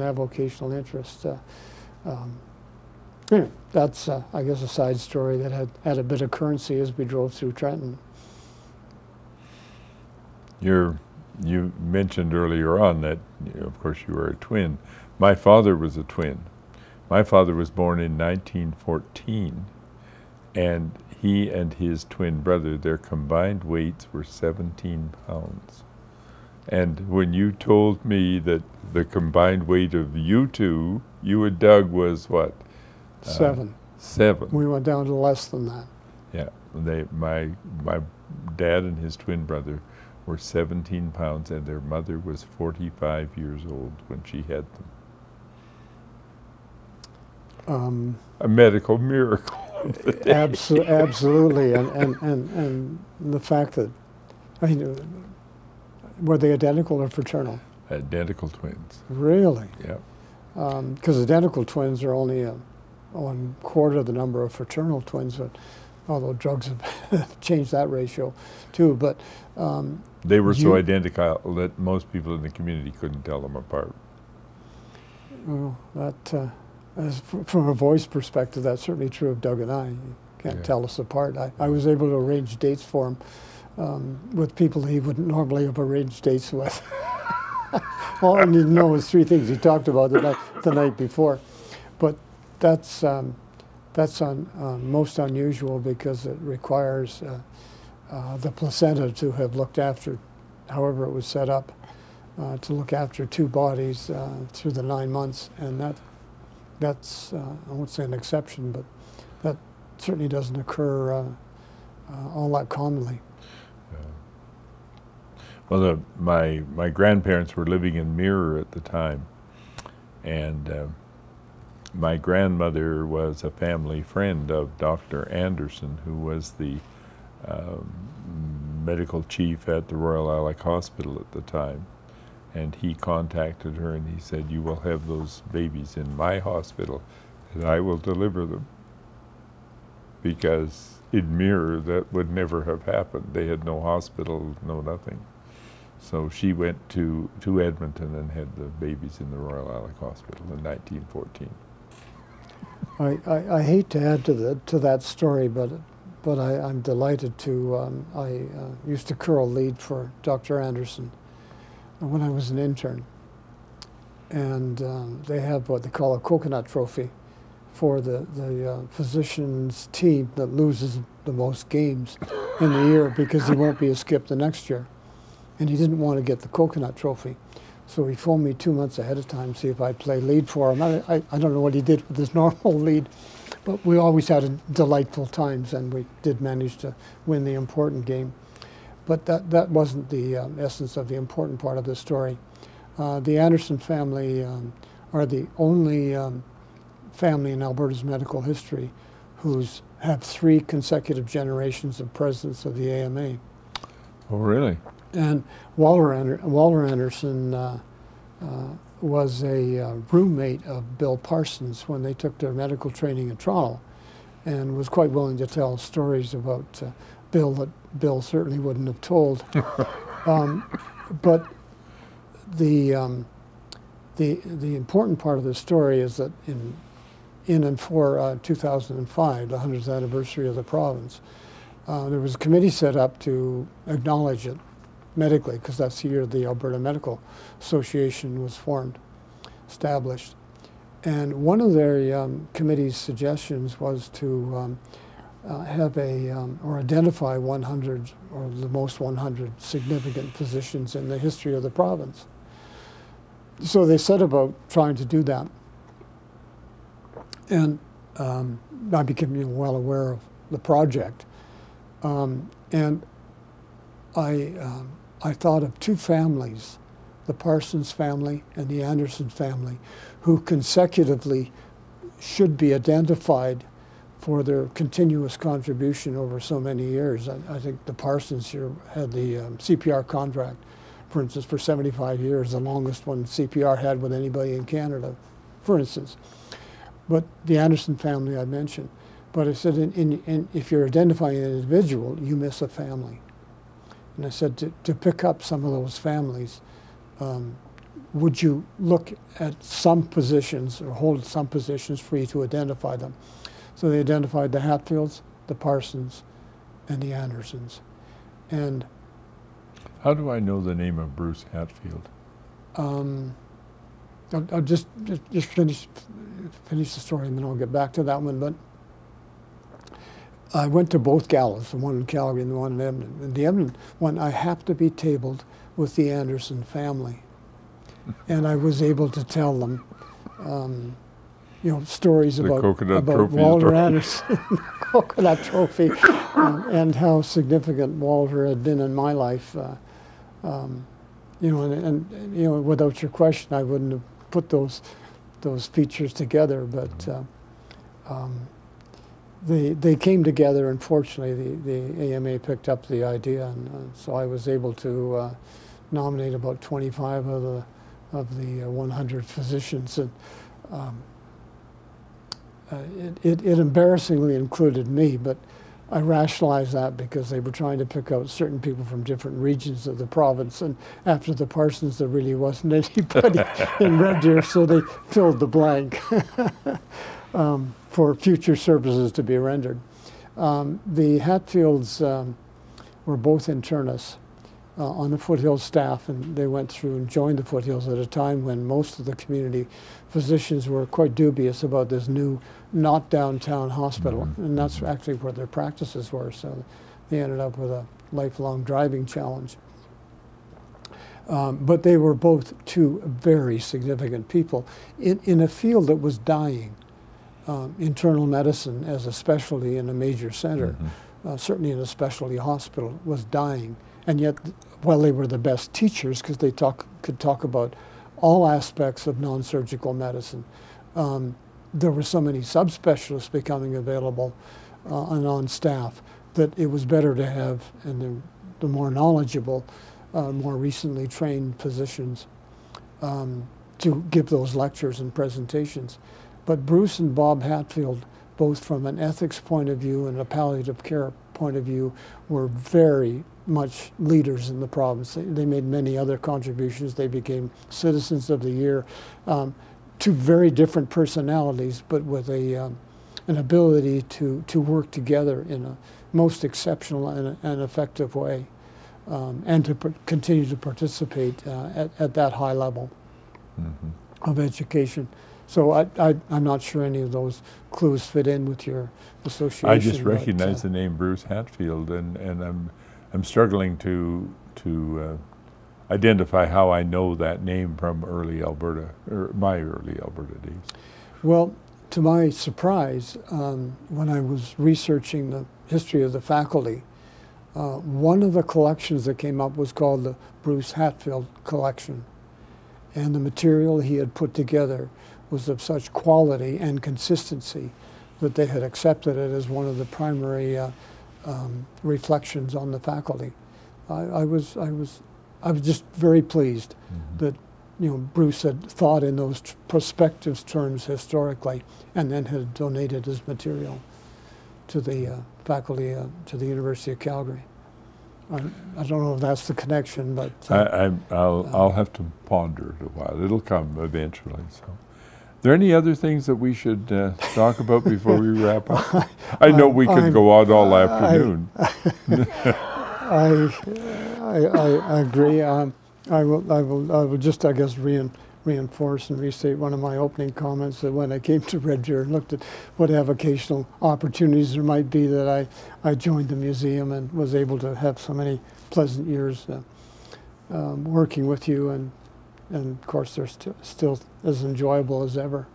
avocational interest. Anyway, that's, I guess, a side story that had a bit of currency as we drove through Trenton. You mentioned earlier on that, of course, you were a twin. My father was a twin. My father was born in 1914, and he and his twin brother, their combined weights were 17 pounds. And when you told me that the combined weight of you two, you and Doug, was what? 7. 7. We went down to less than that. Yeah, my dad and his twin brother were 17 pounds, and their mother was 45 years old when she had them. A medical miracle. Absolutely, and the fact that, I mean, were they identical or fraternal? Identical twins. Really? Yeah. Because identical twins are only 1/4 the number of fraternal twins, but although drugs have changed that ratio too. But they were so identical that most people in the community couldn't tell them apart. Well, that. From a voice perspective, that's certainly true of Doug and I. You can't tell us apart. I was able to arrange dates for him with people he wouldn't normally have arranged dates with. All I need to know was 3 things he talked about the night before. But that's most unusual because it requires the placenta to have looked after, however it was set up, to look after 2 bodies through the 9 months, and that's, I won't say an exception, but that certainly doesn't occur all that commonly. Well, my grandparents were living in Mirror at the time, and my grandmother was a family friend of Dr. Anderson, who was the medical chief at the Royal Alec Hospital at the time. And he contacted her and he said, you will have those babies in my hospital and I will deliver them. Because in Mirror, that would never have happened. They had no hospital, no nothing. So she went to Edmonton and had the babies in the Royal Alec Hospital in 1914. I hate to add to that story, but I'm delighted to. I used to curl lead for Dr. Anderson when I was an intern, and they have what they call a coconut trophy for the physician's team that loses the most games in the year because he won't be a skip the next year, and he didn't want to get the coconut trophy. So he phoned me 2 months ahead of time, see if I'd play lead for him. I don't know what he did with his normal lead, but we always had delightful times, and we did manage to win the important game. But that wasn't the essence of the important part of the story. The Anderson family are the only family in Alberta's medical history who's have 3 consecutive generations of presidents of the AMA. Oh, really? And Walter Anderson was a roommate of Bill Parsons when they took their medical training in Toronto, and was quite willing to tell stories about Bill that Bill certainly wouldn't have told. But the important part of the story is that in and for 2005, the 100th anniversary of the province, there was a committee set up to acknowledge it medically, because that's the year the Alberta Medical Association was established. And one of their committee's suggestions was to have or identify 100 or the most 100 significant physicians in the history of the province. So they set about trying to do that. And I became well aware of the project. And I thought of 2 families, the Parsons family and the Anderson family, who consecutively should be identified for their continuous contribution over so many years. I think the Parsons here had the CPR contract, for instance, for 75 years, the longest one CPR had with anybody in Canada, for instance. But the Anderson family I mentioned. But I said, if you're identifying an individual, you miss a family. And I said, to pick up some of those families, would you look at some positions or hold some positions for you to identify them? So they identified the Hatfields, the Parsons, and the Andersons. And how do I know the name of Bruce Hatfield? I'll just finish the story, and then I'll get back to that one. But I went to both galas, the one in Calgary and the one in Edmonton. And the Edmonton one, I happened to be tabled with the Anderson family. And I was able to tell them, stories about Walter Anderson, the coconut trophy, and how significant Walter had been in my life. Without your question, I wouldn't have put those features together. But they came together, and fortunately the AMA picked up the idea, and so I was able to nominate about 25 of the 100 physicians. And it embarrassingly included me, but I rationalized that because they were trying to pick out certain people from different regions of the province, and after the Parsons there really wasn't anybody in Red Deer, so they filled the blank. For future services to be rendered. The Hatfields were both internists on the Foothills staff, and they went through and joined the Foothills at a time when most of the community physicians were quite dubious about this new, not downtown hospital, and that's actually where their practices were, so they ended up with a lifelong driving challenge. But they were both 2 very significant people in a field that was dying. Internal medicine as a specialty in a major center, certainly in a specialty hospital, was dying. And yet, while they were the best teachers, because they could talk about all aspects of non-surgical medicine, there were so many subspecialists becoming available and on staff that it was better to have the more knowledgeable, more recently trained physicians to give those lectures and presentations. But Bruce and Bob Hatfield, both from an ethics point of view and a palliative care point of view, were very, much leaders in the province. They made many other contributions. They became Citizens of the Year. Two very different personalities, but with an ability to work together in a most exceptional and effective way, and to continue to participate at that high level of education. So I'm not sure any of those clues fit in with your association. I just recognize the name Bruce Hatfield, and I'm struggling to identify how I know that name from early Alberta, or my early Alberta days. Well, to my surprise, when I was researching the history of the faculty, one of the collections that came up was called the Bruce Hatfield Collection. And the material he had put together was of such quality and consistency that they had accepted it as one of the primary reflections on the faculty. I was just very pleased that Bruce had thought in those prospective terms historically, and then had donated his material to the faculty to the University of Calgary. I don't know if that's the connection, but I'll have to ponder it a while. It'll come eventually. So, are there any other things that we should talk about before we wrap up? I know we could go on all afternoon. I agree. I will just, I guess, reinforce and restate one of my opening comments, that when I came to Red Deer and looked at what avocational opportunities there might be, that I joined the museum and was able to have so many pleasant years working with you, and of course they're still as enjoyable as ever.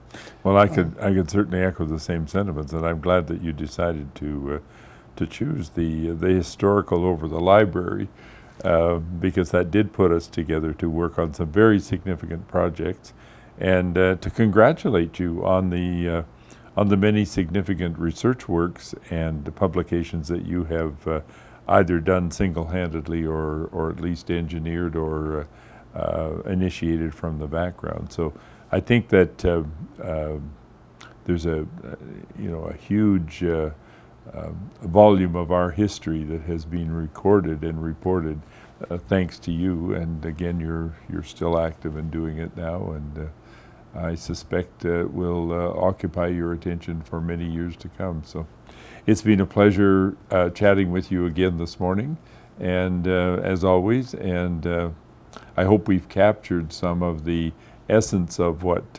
Well, I could certainly echo the same sentiments, and I'm glad that you decided to choose the historical over the library. Because that did put us together to work on some very significant projects, and to congratulate you on the many significant research works and publications that you have either done single-handedly or at least engineered or initiated from the background. So I think that there's a huge volume of our history that has been recorded and reported thanks to you, and again you're still active in doing it now, and I suspect will occupy your attention for many years to come. So it's been a pleasure chatting with you again this morning, and as always, and I hope we've captured some of the essence of what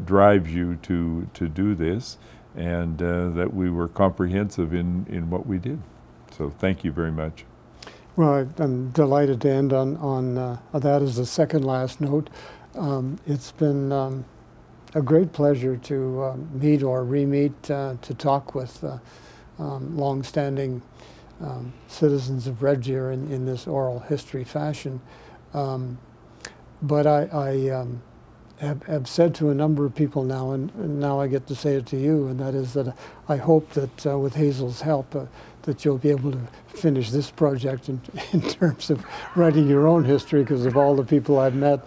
drives you to do this, and that we were comprehensive in what we did. So thank you very much. Well, I'm delighted to end on that as the second last note. It's been a great pleasure to meet or re-meet, to talk with long-standing citizens of Red Deer in this oral history fashion. But I have said to a number of people now, and now I get to say it to you, and that is that I hope that with Hazel's help, that you'll be able to finish this project in terms of writing your own history, because of all the people I've met,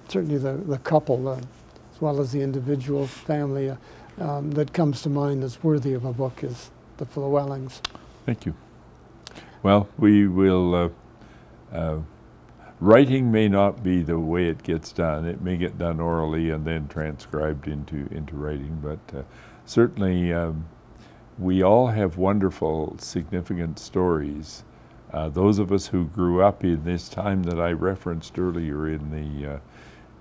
certainly the couple, as well as the individual family that comes to mind that's worthy of a book is the Llewellyngs. Thank you. Well, we will. Writing may not be the way it gets done. It may get done orally and then transcribed into writing, but certainly we all have wonderful, significant stories. Those of us who grew up in this time that I referenced earlier in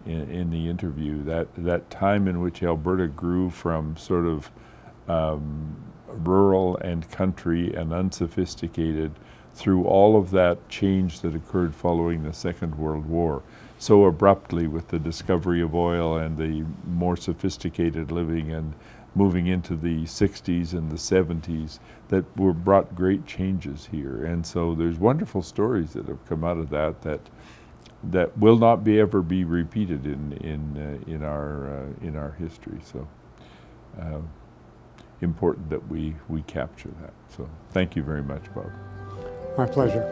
the interview, that time in which Alberta grew from sort of rural and country and unsophisticated through all of that change that occurred following the Second World War, so abruptly with the discovery of oil and the more sophisticated living and moving into the 60s and the 70s, that were brought great changes here. And so there's wonderful stories that have come out of that will not ever be repeated in our history. So important that we capture that. So thank you very much, Bob. My pleasure.